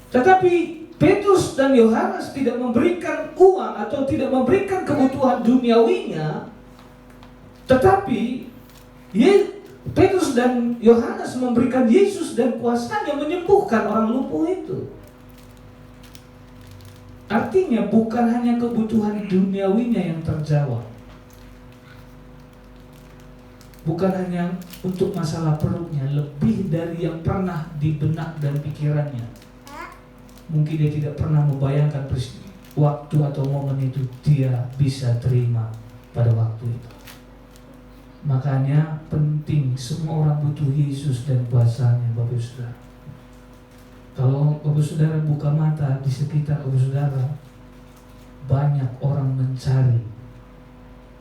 C: Tetapi Petrus dan Yohanes tidak memberikan uang atau tidak memberikan kebutuhan duniawinya, tetapi Petrus dan Yohanes memberikan Yesus dan kuasanya menyembuhkan orang lumpuh itu. Artinya bukan hanya kebutuhan duniawinya yang terjawab, bukan hanya untuk masalah perutnya, lebih dari yang pernah di benak dan pikirannya. Mungkin dia tidak pernah membayangkan waktu atau momen itu dia bisa terima pada waktu itu. Makanya penting, semua orang butuh Yesus dan kuasanya, Bapak Saudara. Kalau Bapak Saudara buka mata di sekitar Bapak Saudara, banyak orang mencari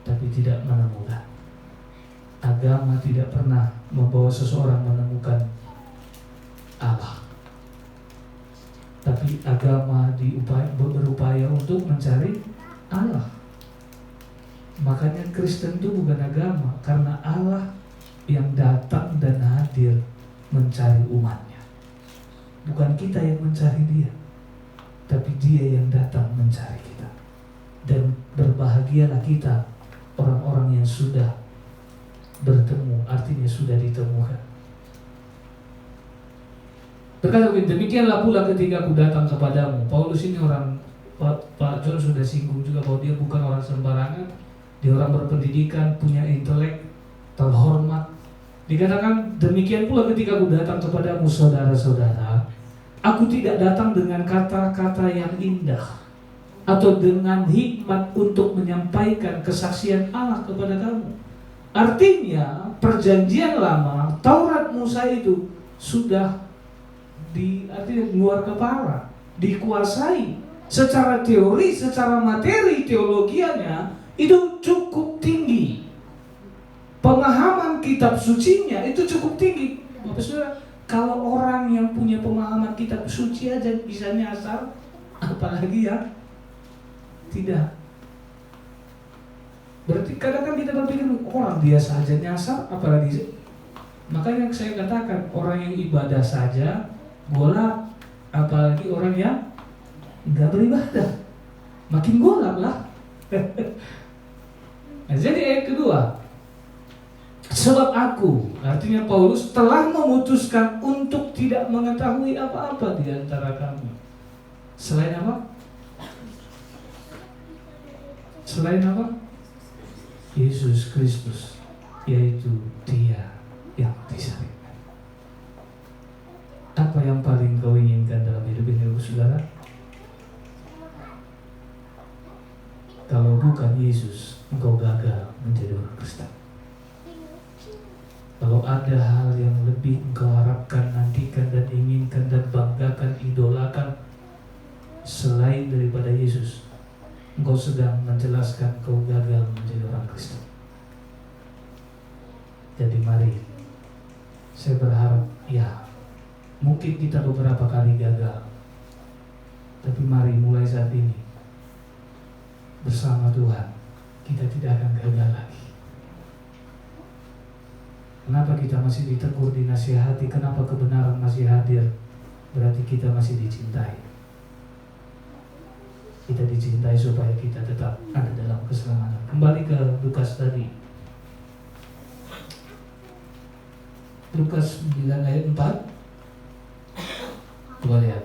C: tapi tidak menemukan. Agama tidak pernah membawa seseorang menemukan Allah, tapi agama berupaya untuk mencari Allah. Makanya Kristen itu bukan agama, karena Allah yang datang dan hadir mencari umatnya. Bukan kita yang mencari dia, tapi dia yang datang mencari kita. Dan berbahagialah kita, orang-orang yang sudah bertemu, artinya sudah ditemukan. Berkata, demikianlah pula ketika aku datang kepadamu. Paulus ini orang, Pak John sudah singgung juga bahwa dia bukan orang sembarangan. Dia orang berpendidikan, punya intelek, terhormat. Dikatakan, demikian pula ketika aku datang kepadamu saudara-saudara, aku tidak datang dengan kata-kata yang indah atau dengan hikmat untuk menyampaikan kesaksian Allah kepada kamu. Artinya, perjanjian lama, Taurat Musa itu sudah artinya luar kepala, dikuasai secara teori, secara materi teologianya itu cukup tinggi. Pemahaman kitab sucinya itu cukup tinggi. Bapak Saudara, kalau orang yang punya pemahaman kitab suci aja bisa nyasar, apalagi ya tidak. Berarti kadang-kadang kita berpikir orang biasa saja nyasar, apalagi. Makanya saya katakan orang yang ibadah saja golak, apalagi orang yang nggak beribadah, makin golak lah. Nah, jadi ayat kedua, sebab aku, artinya Paulus telah memutuskan untuk tidak mengetahui apa-apa di antara kamu selain apa? Selain apa? Yesus Kristus, yaitu Dia yang disalibkan. Apa yang paling kau inginkan dalam hidup ini, saudara? Kalau bukan Yesus, engkau gagal menjadi orang Kristen. Kalau ada hal yang lebih engkau harapkan, nantikan dan inginkan dan banggakan, idolakan selain daripada Yesus, engkau sedang menjelaskan kau gagal menjadi orang Kristen. Jadi mari, saya berharap, ya mungkin kita beberapa kali gagal, tapi mari mulai saat ini bersama Tuhan kita tidak akan gagal lagi. Kenapa kita masih ditegur, dinasihati? Kenapa kebenaran masih hadir? Berarti kita masih dicintai. Kita dicintai supaya kita tetap ada dalam keselamatan. Kembali ke Lukas tadi, Lukas 9 ayat 4. Coba lihat.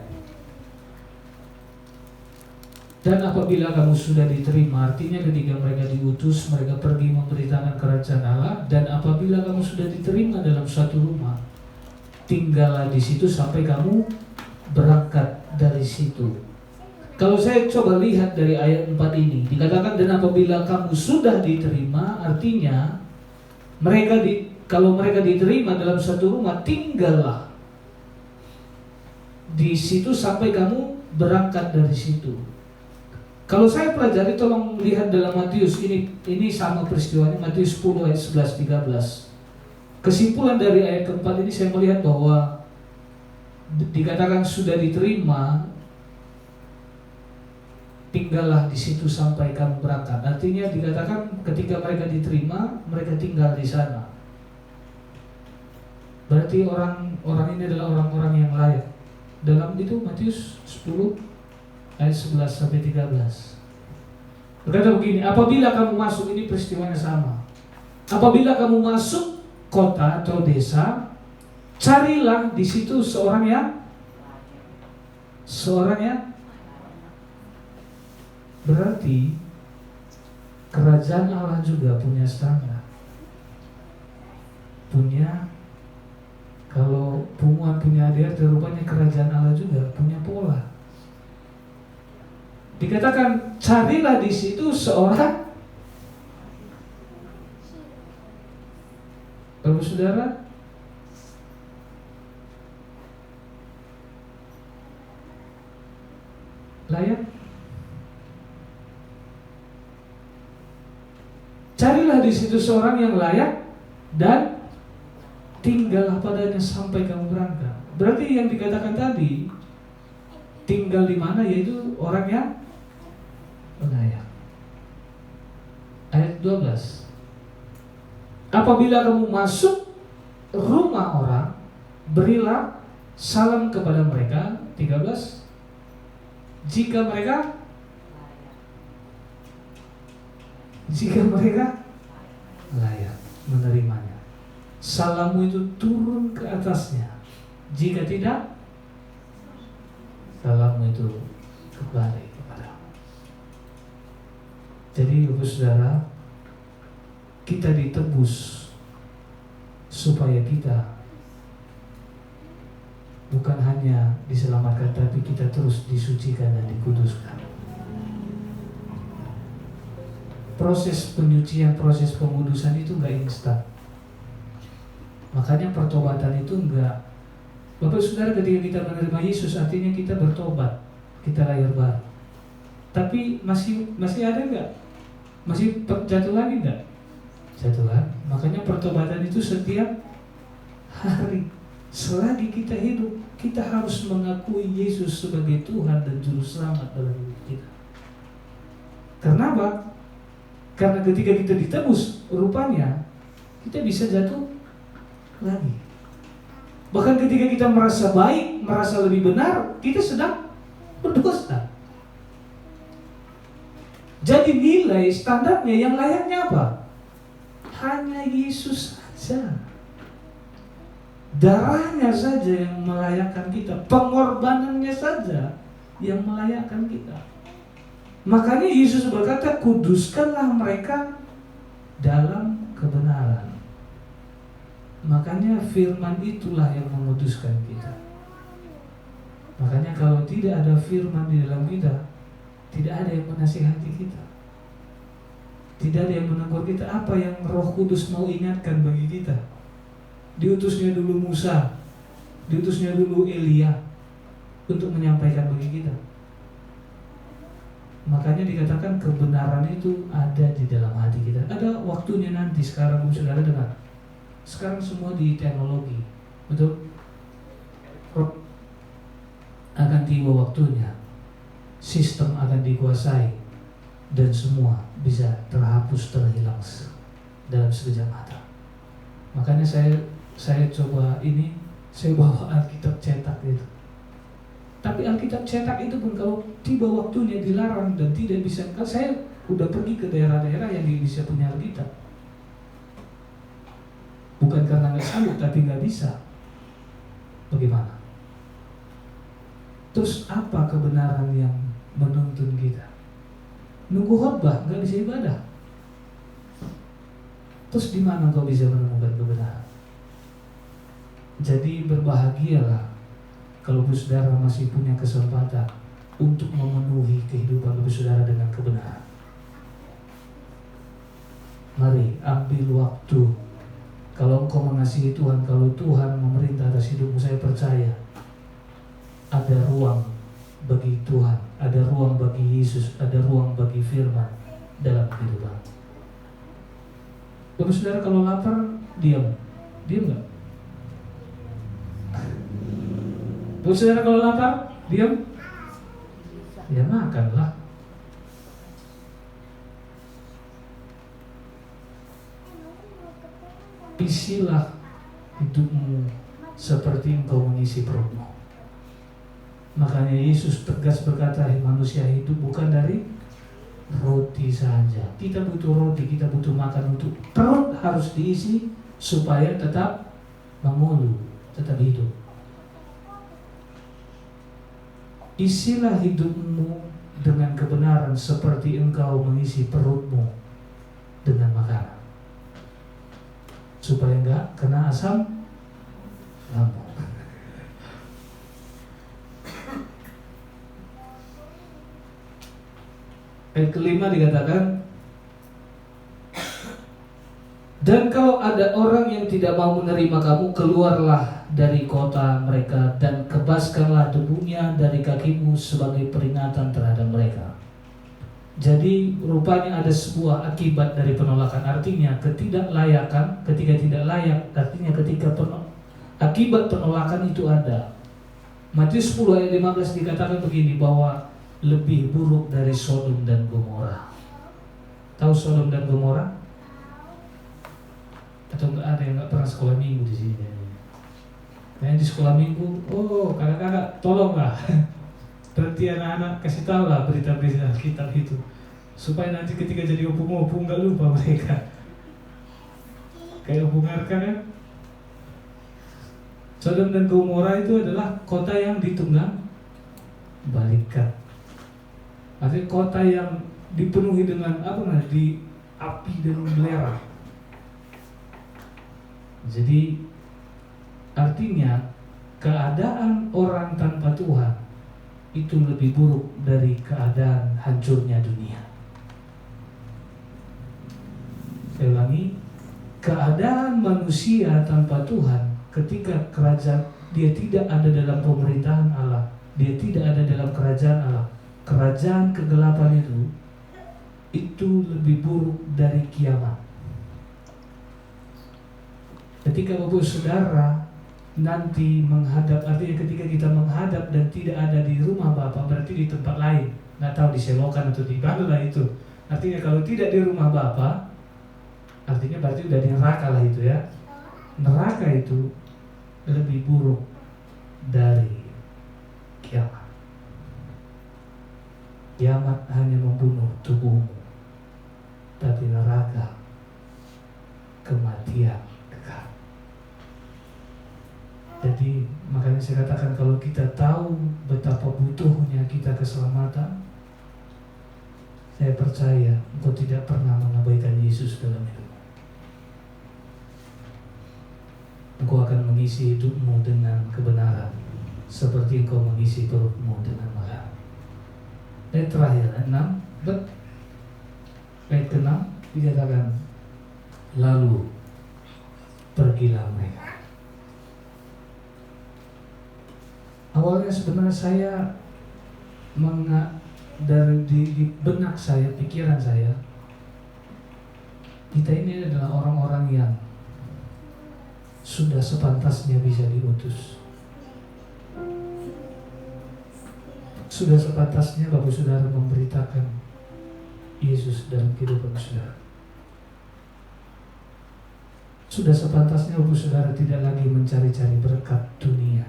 C: Dan apabila kamu sudah diterima, artinya ketika mereka diutus, mereka pergi memberitakan kerajaan Allah. Dan apabila kamu sudah diterima dalam suatu rumah, tinggallah di situ sampai kamu berangkat dari situ. Kalau saya coba lihat dari ayat 4 ini, dikatakan dan apabila kamu sudah diterima, artinya kalau mereka diterima dalam suatu rumah, tinggallah di situ sampai kamu berangkat dari situ. Kalau saya pelajari, tolong lihat dalam Matius, ini sama peristiwanya, Matius 10 ayat 11-13. Kesimpulan dari ayat keempat ini saya melihat bahwa dikatakan sudah diterima, tinggallah di situ sampai kamu berangkat. Artinya dikatakan ketika mereka diterima, mereka tinggal di sana. Berarti orang ini adalah orang-orang yang layak. Dalam itu Matius 10 ayat 11-13. Berkata begini, apabila kamu masuk, ini peristiwanya sama. Apabila kamu masuk kota atau desa, carilah di situ seorang yang berarti kerajaan Allah juga punya standar. Kalau Pumuan punya ADR, rupanya kerajaan Allah juga punya pola. Dikatakan carilah di situ seorang, kalau saudara layak, carilah di situ seorang yang layak dan tinggallah padanya sampai kamu berangkat. Berarti yang dikatakan tadi, tinggal di mana, yaitu orang yang layak. Ayat 12. Apabila kamu masuk rumah orang, berilah salam kepada mereka. 13. Jika mereka layak menerimanya, salammu itu turun ke atasnya. Jika tidak, salammu itu kembali kepadamu. Jadi Bapak Saudara, kita ditebus supaya kita bukan hanya diselamatkan, tapi kita terus disucikan dan dikuduskan. Proses penyucian, proses pengudusan itu enggak instan. Makanya pertobatan itu enggak, Bapak Saudara, ketika kita menerima Yesus, artinya kita bertobat, kita lahir baru. Tapi masih ada enggak? Masih jatuh lagi enggak? Jatuh lagi. Makanya pertobatan itu setiap hari. Selagi kita hidup, kita harus mengakui Yesus sebagai Tuhan dan Juru Selamat dalam hidup kita. Karena apa? Karena ketika kita ditebus rupanya, kita bisa jatuh lagi. Bahkan ketika kita merasa baik, merasa lebih benar, kita sedang berdosa. Jadi nilai standarnya yang layaknya apa? Hanya Yesus saja. Darahnya saja yang melayakkan kita, pengorbanannya saja yang melayakkan kita. Makanya Yesus berkata, kuduskanlah mereka dalam kebenaran. Makanya firman itulah yang menguduskan kita. Makanya kalau tidak ada firman di dalam kita, tidak ada yang menasihati kita, tidak ada yang menegur kita. Apa yang Roh Kudus mau ingatkan bagi kita? Diutusnya dulu Musa, diutusnya dulu Elia untuk menyampaikan bagi kita. Makanya dikatakan kebenaran itu ada di dalam hati kita. Ada waktunya nanti. Sekarang saudara dengar, sekarang semua di teknologi, betul? Akan tiba waktunya, sistem akan dikuasai, dan semua bisa terhapus, terhilang dalam sekejap mata. Makanya saya coba ini, saya bawa Alkitab cetak gitu. Tapi Alkitab cetak itu pun kalau tiba waktunya dilarang dan tidak bisa. Kan saya udah pergi ke daerah-daerah yang bisa punya Alkitab. Bukan karena nggak sanggup, tapi nggak bisa. Bagaimana? Terus apa kebenaran yang menuntun kita? Nunggu khotbah nggak bisa ibadah. Terus di mana kau bisa menemukan kebenaran? Jadi berbahagialah kalau saudara masih punya kesempatan untuk memenuhi kehidupan saudara dengan kebenaran. Mari ambil waktu. Kalau engkau mengasihi Tuhan, kalau Tuhan memerintah atas hidupmu, saya percaya ada ruang bagi Tuhan, ada ruang bagi Yesus, ada ruang bagi firman dalam kehidupan. Bapak saudara kalau lapar, diam nggak? Bapak saudara kalau lapar, diam? Ya makanlah. Isilah hidupmu seperti engkau mengisi perutmu. Makanya Yesus tegas berkata, manusia hidup bukan dari roti saja. Kita butuh roti, kita butuh makan untuk perut harus diisi supaya tetap memulu, tetap hidup. Isilah hidupmu dengan kebenaran seperti engkau mengisi perutmu dengan makanan, supaya enggak kena asam lambung. Ayat kelima dikatakan, dan kalau ada orang yang tidak mau menerima kamu, keluarlah dari kota mereka dan kebaskanlah debunya dari kakimu sebagai peringatan terhadap mereka. Jadi rupanya ada sebuah akibat dari penolakan. Artinya ketidaklayakan, ketika tidak layak, artinya ketika akibat penolakan itu ada. Matius 10 ayat 15 dikatakan begini, bahwa lebih buruk dari Sodom dan Gomora. Tahu Sodom dan Gomora? Atau nggak ada yang nggak pernah sekolah minggu di sini? Nah, di sekolah minggu, kakak-kakak tolonglah berarti anak-anak kasih tahu lah berita-berita kitab itu, supaya nanti ketika jadi opung-opung nggak lupa mereka. Kayak opung Arka kan? Sodom dan Gomora itu adalah kota yang ditunggang balikan. Artinya kota yang dipenuhi dengan di api dan belerang. Jadi artinya keadaan orang tanpa Tuhan itu lebih buruk dari keadaan hancurnya dunia. Saya ulangi, keadaan manusia tanpa Tuhan ketika kerajaan dia tidak ada dalam pemerintahan Allah, dia tidak ada dalam kerajaan Allah, kerajaan kegelapan itu lebih buruk dari kiamat. Ketika Bapak Saudara nanti menghadap, artinya ketika kita menghadap dan tidak ada di rumah Bapak, berarti di tempat lain, nggak tahu di selokan atau di mana lah itu, Artinya kalau tidak di rumah Bapa, artinya berarti udah di neraka lah itu ya. Neraka itu lebih buruk dari kiamat. Kiamat hanya membunuh tubuhmu, tapi neraka kematian kekal. Jadi makanya saya katakan kalau kita tahu betapa butuhnya kita keselamatan, saya percaya engkau tidak pernah mengabaikan Yesus dalam hidupmu. Engkau akan mengisi hidupmu dengan kebenaran seperti engkau mengisi perutmu dengan makanan. Ayat terakhir, 6. Ayat ke-6 dikatakan, lalu pergilah mereka. Awalnya sebenarnya saya dari di benak saya, pikiran saya, kita ini adalah orang-orang yang sudah sepantasnya bisa diutus. Sudah sepantasnya Bapak Saudara memberitakan Yesus dalam kehidupan saudara. Sudah sepantasnya Bapak Saudara tidak lagi mencari-cari berkat dunia.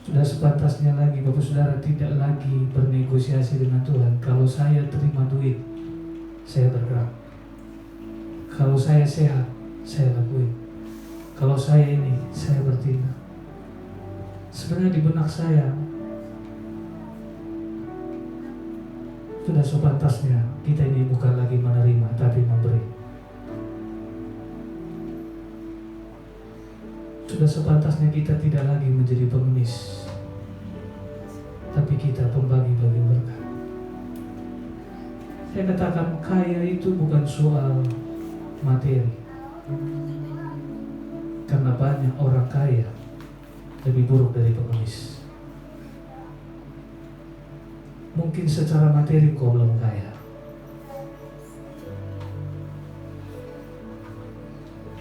C: Sudah sepantasnya lagi Bapak Saudara tidak lagi bernegosiasi dengan Tuhan. Kalau saya terima duit, saya bergerak. Kalau saya sehat, saya lakuin. Kalau saya ini, saya bertindak. Sebenarnya di benak saya sudah sepantasnya kita ini bukan lagi menerima, tapi memberi. Sudah sepantasnya kita tidak lagi menjadi pengemis, tapi kita pembagi-bagi berkat. Saya katakan kaya itu bukan soal materi, karena banyak orang kaya lebih buruk dari pengemis. Mungkin secara materi kau belum kaya,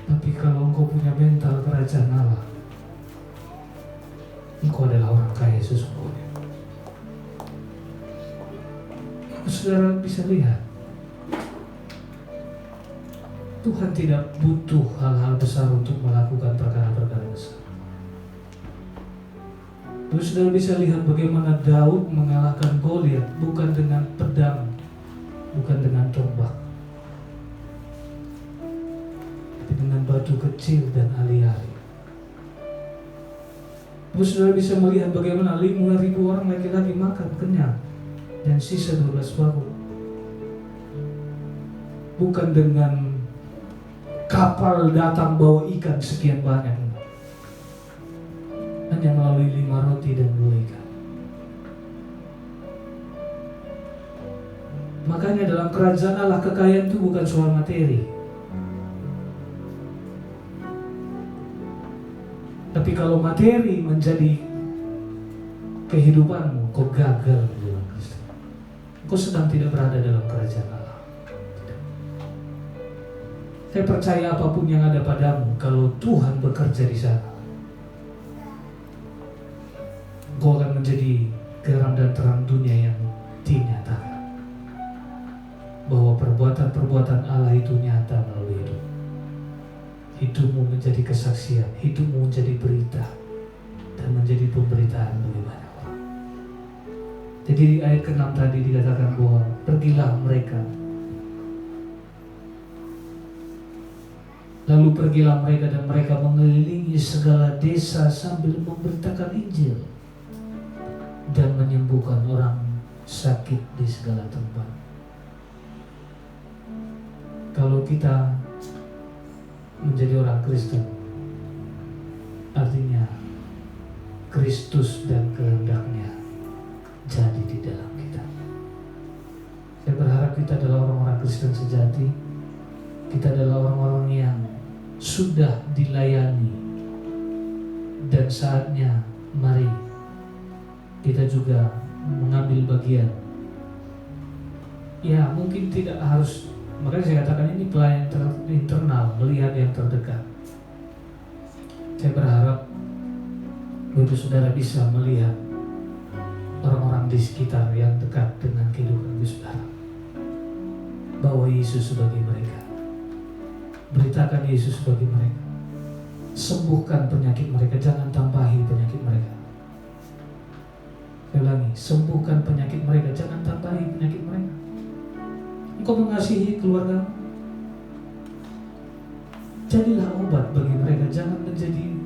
C: tapi kalau engkau punya mental kerajaan Allah, engkau adalah orang kaya sesungguhnya. Saudara bisa lihat, Tuhan tidak butuh hal-hal besar untuk melakukan perkara-perkara besar. Terus saudara bisa lihat bagaimana Daud mengalahkan Goliat bukan dengan pedang, bukan dengan tombak, tapi dengan batu kecil dan ali-ali. Terus saudara bisa melihat bagaimana 5.000 orang laki-laki makan kenyang dan sisa 12 bakul. Bukan dengan kapal datang bawa ikan sekian banyak, hanya melalui 5 roti dan 2 ikan. Makanya dalam kerajaan Allah kekayaan itu bukan soal materi, tapi kalau materi menjadi kehidupanmu, kau gagal dalam Kristus. Kau sedang tidak berada dalam kerajaan Allah. Saya percaya apapun yang ada padamu, kalau Tuhan bekerja di sana, kau akan menjadi garam dan terang dunia yang dinyatakan bahwa perbuatan-perbuatan Allah itu nyata melalui hidup. Hidupmu menjadi kesaksian, hidupmu menjadi berita dan menjadi pemberitaan bagi banyak orang. Jadi di ayat ke-6 tadi dikatakan bahwa pergilah mereka. Lalu pergilah mereka dan mereka mengelilingi segala desa sambil memberitakan Injil dan menyembuhkan orang sakit di segala tempat. Kalau kita menjadi orang Kristen, artinya Kristus dan kehendaknya jadi di dalam kita. Saya berharap kita adalah orang-orang Kristen sejati. Kita adalah orang-orang yang sudah dilayani, dan saatnya mari kita juga mengambil bagian. Ya mungkin tidak harus, makanya saya katakan ini pelayan internal, melihat yang terdekat. Saya berharap Bapak Saudara bisa melihat orang-orang orang di sekitar yang dekat dengan kehidupan saudara bahwa Yesus bagi mereka. Beritakan Yesus bagi mereka. Sembuhkan penyakit mereka, jangan tambahi penyakit mereka. Saya ulangi, sembuhkan penyakit mereka, jangan tambahi penyakit mereka. Engkau mengasihi keluarga, jadilah obat bagi mereka, jangan menjadi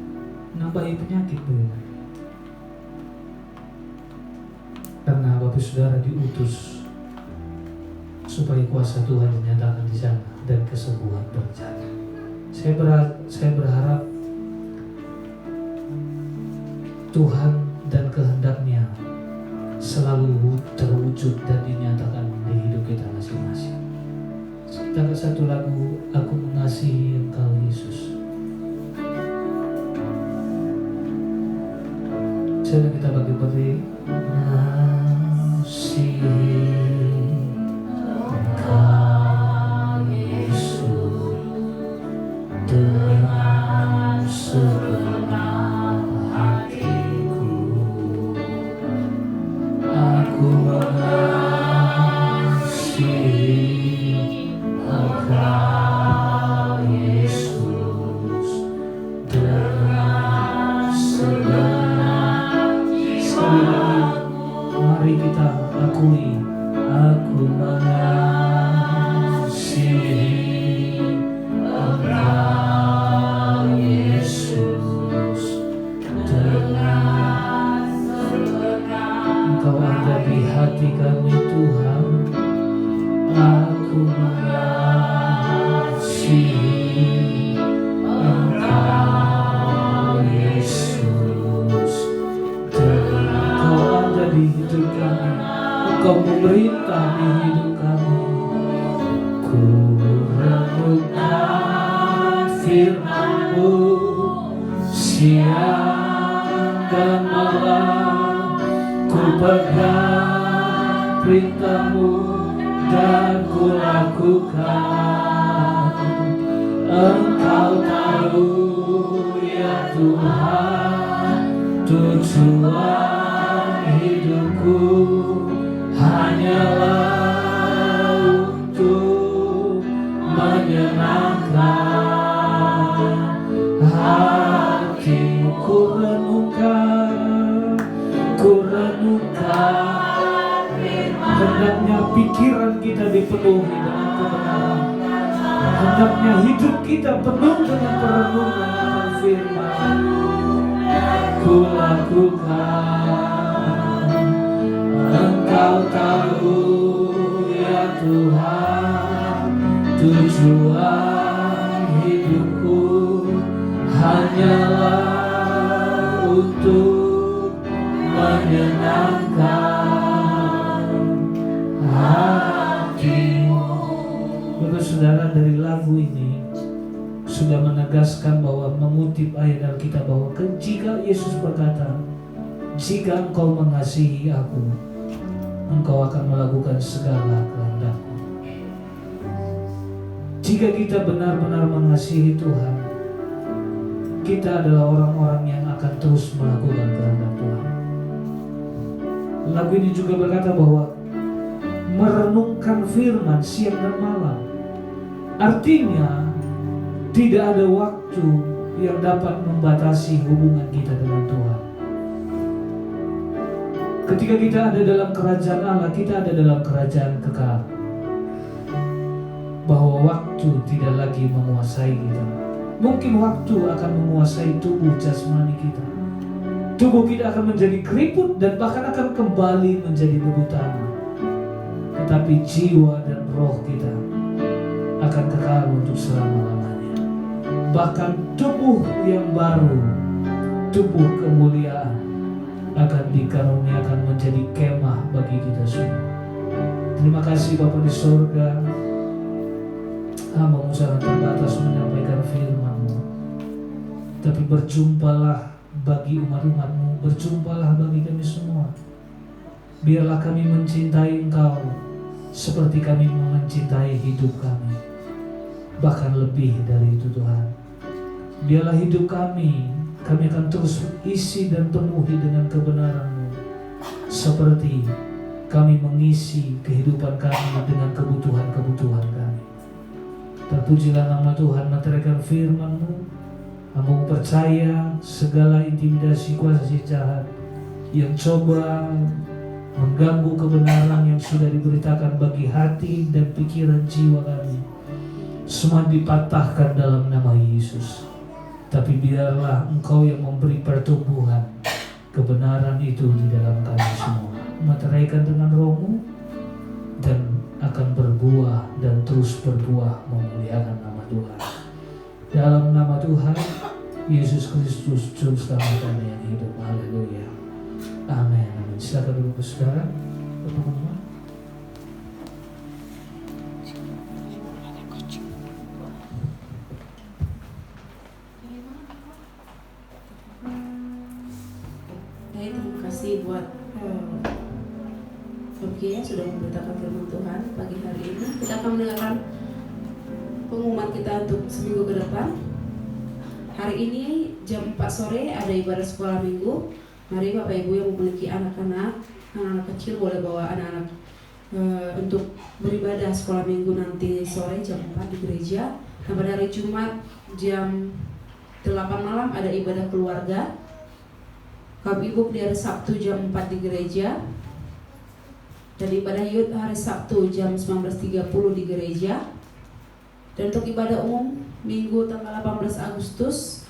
C: nambahi penyakit bagi mereka. Karena Bapak Saudara diutus supaya kuasa Tuhan dinyatakan di sana dan kesembuhan berjalan. Saya berharap Tuhan dan kehendak-Nya selalu terwujud dan dinyatakan di hidup kita masing-masing. Kita ke satu lagu, Aku Mengasihi Engkau Yesus. Saya kita bagi-bagi mengasihi Engkau Yesus dengan segenap hatiku. Aku mengasihi Engkau Yesus dengan segenap. Mari kita akui, aku mengasihi Engkau Yesus dengan Engkau ada di hati kami Tuhan. Aku mengasihi Engkau Yesus dengan Engkau ada di hidup kami. Engkau memerintah di hidup kami. Ku renungkan firman-Mu siang dan malam, ku pegang perintah-Mu dan ku lakukan. Engkau tahu ya Tuhan, tujuan hidupku hanyalah untuk menyenangkan hatimu. Ku renungkan hendaknya pikiran kita dipenuhi dengan kebenaran. Hendaknya hidup kita penuh dengan perenungan akan firman. Ku lakukan. Engkau tahu ya Tuhan, tujuan hidupku hanyalah untuk menyenangkan hatimu. Bapak Saudara, dari lagu ini sudah menegaskan bahwa mengutip ayat Alkitab bahwa jika Yesus berkata, jika engkau mengasihi aku, engkau akan melakukan segala kehendakku. Jika kita benar-benar mengasihi Tuhan, kita adalah orang-orang yang akan terus melakukan kehendak Tuhan. Lagu ini juga berkata bahwa merenungkan firman siang dan malam. Artinya tidak ada waktu yang dapat membatasi hubungan kita dengan Tuhan. Ketika kita ada dalam kerajaan Allah, kita ada dalam kerajaan kekal. Bahwa waktu tidak lagi menguasai kita. Mungkin waktu akan menguasai tubuh jasmani kita. Tubuh kita akan menjadi keriput dan bahkan akan kembali menjadi debu tanah. Tetapi jiwa dan roh kita akan kekal untuk selama-lamanya. Bahkan tubuh yang baru, tubuh kemuliaan, akan dikaruniakan menjadi kemah bagi kita semua. Terima kasih Bapa di surga. Hamba-Mu sangat terbatas menyampaikan firman-Mu, tapi berjumpalah bagi umat-umat-Mu, berjumpalah bagi kami semua. Biarlah kami mencintai Engkau seperti kami mencintai hidup kami, bahkan lebih dari itu Tuhan. Biarlah hidup kami akan terus isi dan penuhi dengan kebenaran-Mu, seperti kami mengisi kehidupan kami dengan kebutuhan-kebutuhan kami. Terpujilah nama Tuhan, meteraikan firman-Mu. Hamba percaya segala intimidasi kuasa si jahat yang coba mengganggu kebenaran yang sudah diberitakan bagi hati dan pikiran jiwa kami, semua dipatahkan dalam nama Yesus. Tapi biarlah Engkau yang memberi pertumbuhan kebenaran itu di dalam kami semua. Meteraikan dengan Roh-Mu dan akan berbuah dan terus berbuah memuliakan nama Tuhan. Dalam nama Tuhan Yesus Kristus Juru Selamat kami yang hidup. Haleluya. Amin. Amin. Silakan duduk saudara. Pengumuman.
A: Baik, terima kasih buat Oke, sudah memberitakan firman Tuhan pagi hari ini. Kita akan mendengarkan pengumuman kita untuk seminggu ke depan. Hari ini jam 4 sore ada ibadah sekolah minggu. Mari Bapak Ibu yang memiliki anak-anak kecil boleh bawa anak-anak untuk beribadah sekolah minggu nanti sore jam 4 di gereja. Dan pada hari Jumat jam 8 malam ada ibadah keluarga. Bapak Ibu di hari Sabtu jam 4 di gereja. Dan ibadah Yud hari Sabtu jam 19.30 di gereja. Dan untuk ibadah umum Minggu tanggal 18 Agustus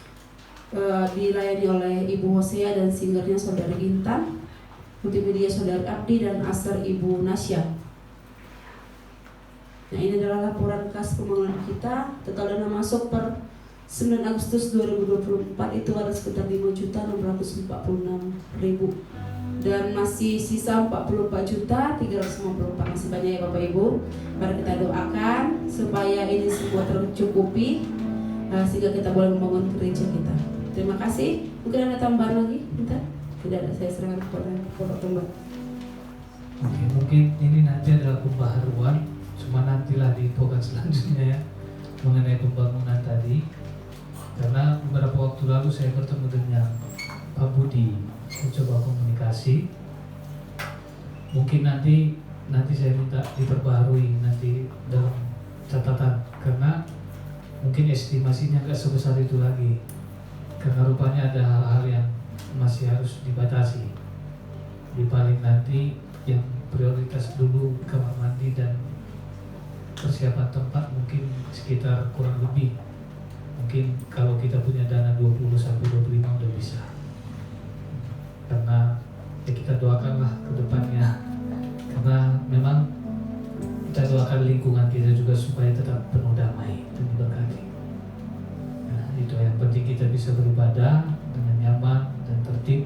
A: dilayani oleh Ibu Hosea dan singernya Saudari Intan, multimedia Saudari Abdi dan Asar Ibu Nasya. Nah, ini adalah laporan kas pembangunan kita. Total dana masuk per 9 Agustus 2024 itu ada sekitar 5.646.000 dan masih sisa 44.354. Masih banyak ya Bapak Ibu. Mari kita doakan supaya ini semua tercukupi sehingga kita boleh membangun gereja kita. Terima kasih. Mungkin ada tambahan lagi? Bentar. Tidak ada, saya serahkan kepada Bapak Pembat.
C: Oke, mungkin ini nanti adalah pembaharuan, cuma nantilah di program selanjutnya ya, mengenai pembangunan tadi. Karena beberapa waktu lalu saya bertemu dengan Pak Budi, saya coba komunikasi. Mungkin nanti saya minta diperbaharui nanti dalam catatan, karena mungkin estimasinya nggak sebesar itu lagi, karena rupanya ada hal-hal yang masih harus dibatasi. Di paling nanti yang prioritas dulu kamar mandi dan persiapan tempat mungkin sekitar kurang lebih, mungkin kalau kita punya dana 20-25 udah bisa. Karena ya kita doakanlah ke depannya, karena memang kita doakan lingkungan kita juga supaya tetap penuh damai dan diberkati. Nah, itu yang penting, kita bisa beribadah dengan nyaman dan tertib.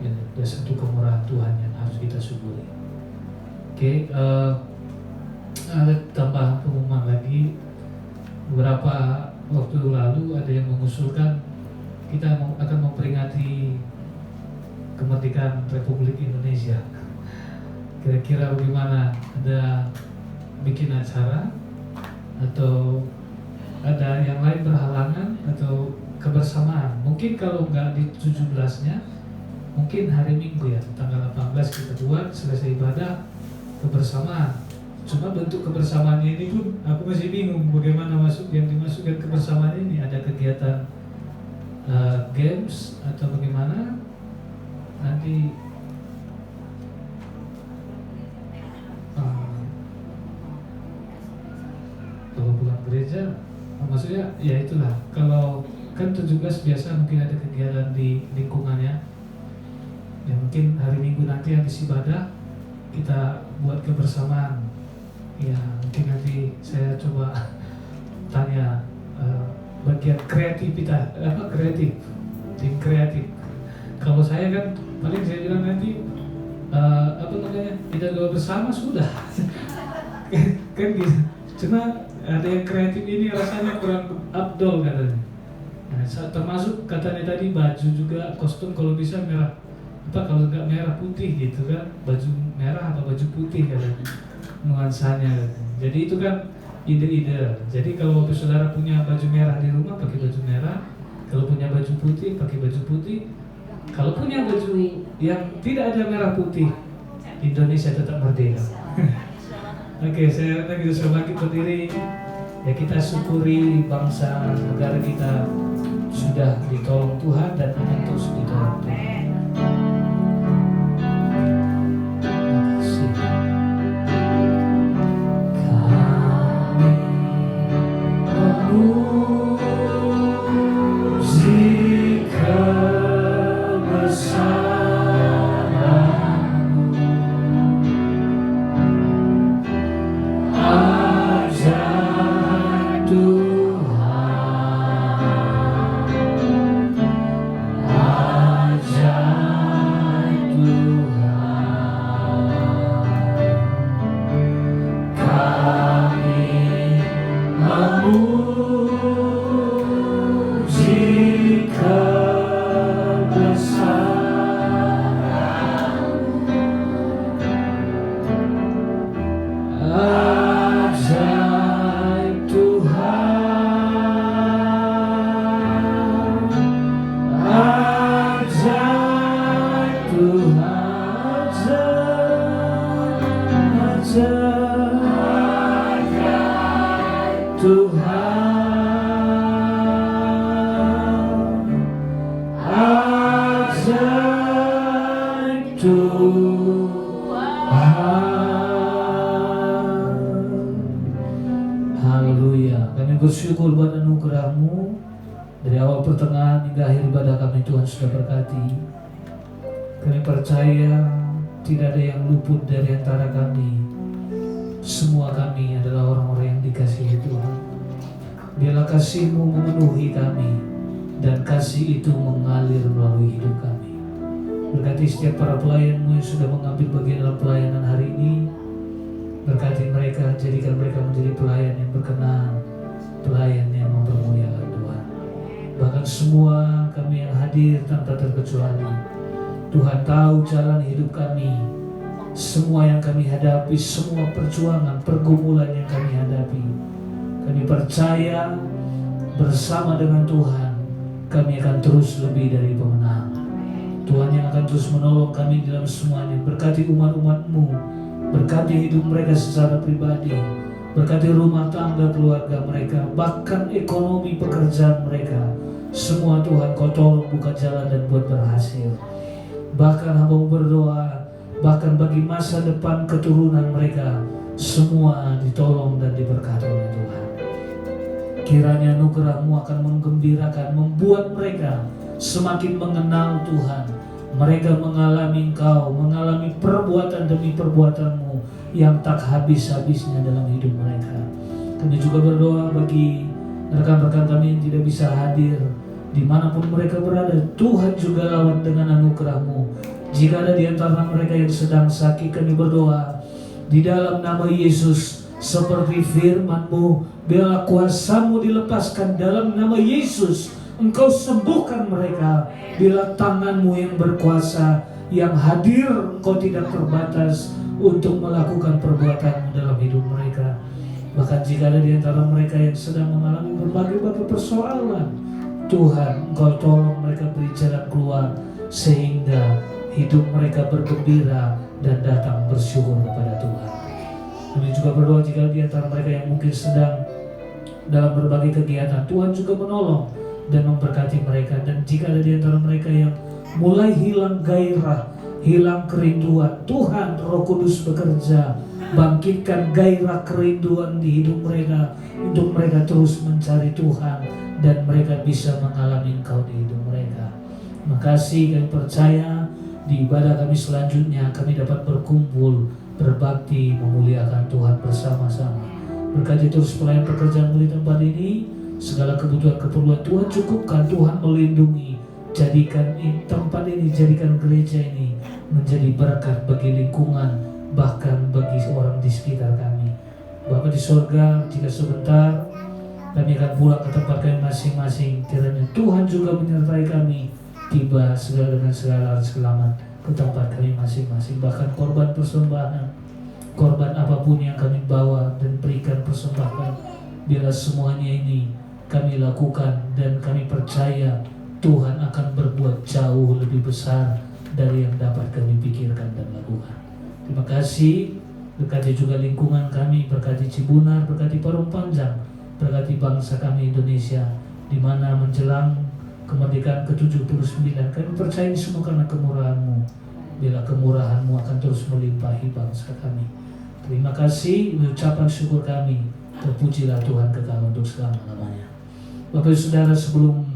C: Ya, ada satu kemurahan Tuhan yang harus kita syukuri. Oke, ada tambahan pengumuman lagi. Beberapa waktu lalu ada yang mengusulkan kita akan memperingati kemerdekaan Republik Indonesia. Kira-kira bagaimana? Ada bikin acara atau ada yang lain berhalangan atau kebersamaan? Mungkin kalau nggak di 17-nya, mungkin hari Minggu ya, tanggal 18 kita buat selesai ibadah kebersamaan. Cuma bentuk kebersamaannya ini pun aku masih bingung bagaimana yang dimasukkan kebersamaan ini. Ada kegiatan games atau bagaimana nanti kalau pulang gereja, maksudnya ya itulah, kalau kan 17 biasa mungkin ada kegiatan di lingkungannya ya, mungkin hari Minggu nanti habis ibadah kita buat kebersamaan ya. Mungkin nanti saya coba tanya bagian kreativitas, tim kreatif. Kalau saya kan paling saya bilang nanti kita doa bersama sudah kan gitu. Cuma ada yang kreatif ini rasanya kurang abdol katanya. Nah, termasuk katanya tadi baju juga, kostum kalau bisa merah, kalau nggak merah putih gitu kan, baju merah atau baju putih katanya nuansanya. Jadi itu kan ide-ide. Jadi kalau saudara punya baju merah di rumah pakai baju merah, kalau punya baju putih pakai baju putih. Kalau punya baju yang tidak ada merah putih, Indonesia tetap merdeka. Oke, saya lagi semakin berdiri. Ya, kita syukuri bangsa negara kita sudah ditolong Tuhan dan akan terus ditolong Tuhan. Makasih. Kami memuji kebesaran-Mu, ajaib Tuhan, ajaib Tuhan. Kami memuji kebesaran-Mu, ajaib Tuhan, ajaib Tuhan, ajaib Tuhan, ajaib Tuhan. Haleluya. Kami bersyukur buat anugerah-Mu. Dari awal pertengahan hingga akhir ibadah kami, Tuhan sudah berkati. Kami percaya tidak ada yang luput dari antara kami. Semua kami adalah orang-orang yang dikasihi Tuhan. Biarlah kasih-Mu memenuhi kami, dan kasih itu mengalir melalui hidup kami. Berkati setiap para pelayan-Mu yang sudah mengambil bagian dalam pelayanan hari ini. Berkati mereka, jadikan mereka menjadi pelayan yang berkenan, pelayan yang mempermuliakan Tuhan. Bahkan semua kami yang hadir tanpa terkecuali, Tuhan tahu jalan hidup kami, semua yang kami hadapi, semua perjuangan, pergumulan yang kami hadapi. Kami percaya bersama dengan Tuhan, kami akan terus lebih dari pemenang. Tuhan yang akan terus menolong kami dalam semuanya. Berkati umat-umat-Mu, berkati hidup mereka secara pribadi, berkati rumah tangga keluarga mereka, bahkan ekonomi pekerjaan mereka. Semua Tuhan Kau tolong buka jalan dan buat berhasil. Bahkan hamba berdoa, bahkan bagi masa depan keturunan mereka, semua ditolong dan diberkati oleh Tuhan. Kiranya anugerah-Mu akan menggembirakan, membuat mereka semakin mengenal Tuhan. Mereka mengalami Engkau, mengalami perbuatan demi perbuatan-Mu yang tak habis-habisnya dalam hidup mereka. Kami juga berdoa bagi rekan-rekan kami yang tidak bisa hadir, dimanapun mereka berada. Tuhan juga lawat dengan anugerah-Mu. Jika ada di antara mereka yang sedang sakit, kami berdoa di dalam nama Yesus, seperti firman-Mu, biarlah kuasa-Mu dilepaskan dalam nama Yesus. Engkau sembuhkan mereka. Bila tangan-Mu yang berkuasa, yang hadir, Engkau tidak terbatas untuk melakukan perbuatan-Mu dalam hidup mereka. Bahkan jika ada di antara mereka yang sedang mengalami berbagai persoalan, Tuhan, Engkau tolong mereka beri jalan keluar, sehingga hidup mereka bergembira dan datang bersyukur kepada Tuhan. Kami juga berdoa jika di antara mereka yang mungkin sedang dalam berbagai kegiatan, Tuhan juga menolong dan memberkati mereka. Dan jika ada di antara mereka yang mulai hilang gairah, hilang kerinduan, Tuhan Roh Kudus bekerja, bangkitkan gairah kerinduan di hidup mereka, untuk mereka terus mencari Tuhan dan mereka bisa mengalami Engkau di hidup mereka. Makasih, kami percaya di ibadah kami selanjutnya kami dapat berkumpul, berbakti, memuliakan Tuhan bersama-sama. Berkati terus pelayan pekerjaan di tempat ini, segala kebutuhan keperluan Tuhan cukupkan, Tuhan melindungi. Jadikan tempat ini, jadikan gereja ini menjadi berkat bagi lingkungan, bahkan bagi orang di sekitar kami. Bapa di sorga, jika sebentar kami akan pulang ke tempat kami masing-masing, kiranya Tuhan juga menyertai kami, tiba dengan segala selamat ke tempat kami masing-masing. Bahkan korban persembahan, korban apapun yang kami bawa dan berikan persembahkan, biarlah semuanya ini kami lakukan dan kami percaya Tuhan akan berbuat jauh lebih besar dari yang dapat kami pikirkan dan lakukan. Terima kasih. Berkati juga lingkungan kami, berkati Cibunar, berkati Parung Panjang, berkati bangsa kami Indonesia, di mana menjelang kemerdekaan ke-79 kami percaya ini semua karena kemurahan-Mu. Bila kemurahan-Mu akan terus melimpahi bangsa kami. Terima kasih, ucapan syukur kami. Terpujilah Tuhan kekal untuk selama-lamanya. Bapak Ibu Saudara, sebelum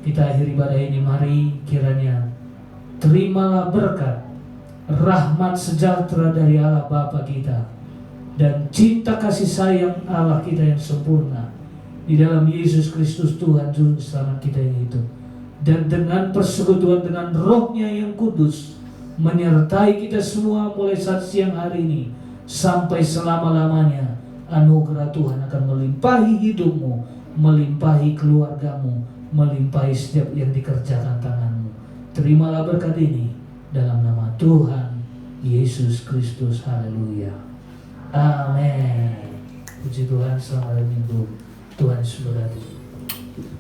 C: kita akhiri ibadah ini, mari kiranya terimalah berkat, rahmat sejahtera dari Allah Bapa kita, dan cinta kasih sayang Allah kita yang sempurna di dalam Yesus Kristus Tuhan Juru Selamat kita yang hidup, dan dengan persekutuan dengan Roh-Nya yang kudus menyertai kita semua mulai saat siang hari ini sampai selama-lamanya. Anugerah Tuhan akan melimpahi hidupmu, melimpahi keluargamu, melimpahi setiap yang dikerjakan tanganmu. Terimalah berkat ini dalam nama Tuhan Yesus Kristus. Haleluya. Amin. Puji Tuhan, selamat minggu. Tuhan Yesus memberkati.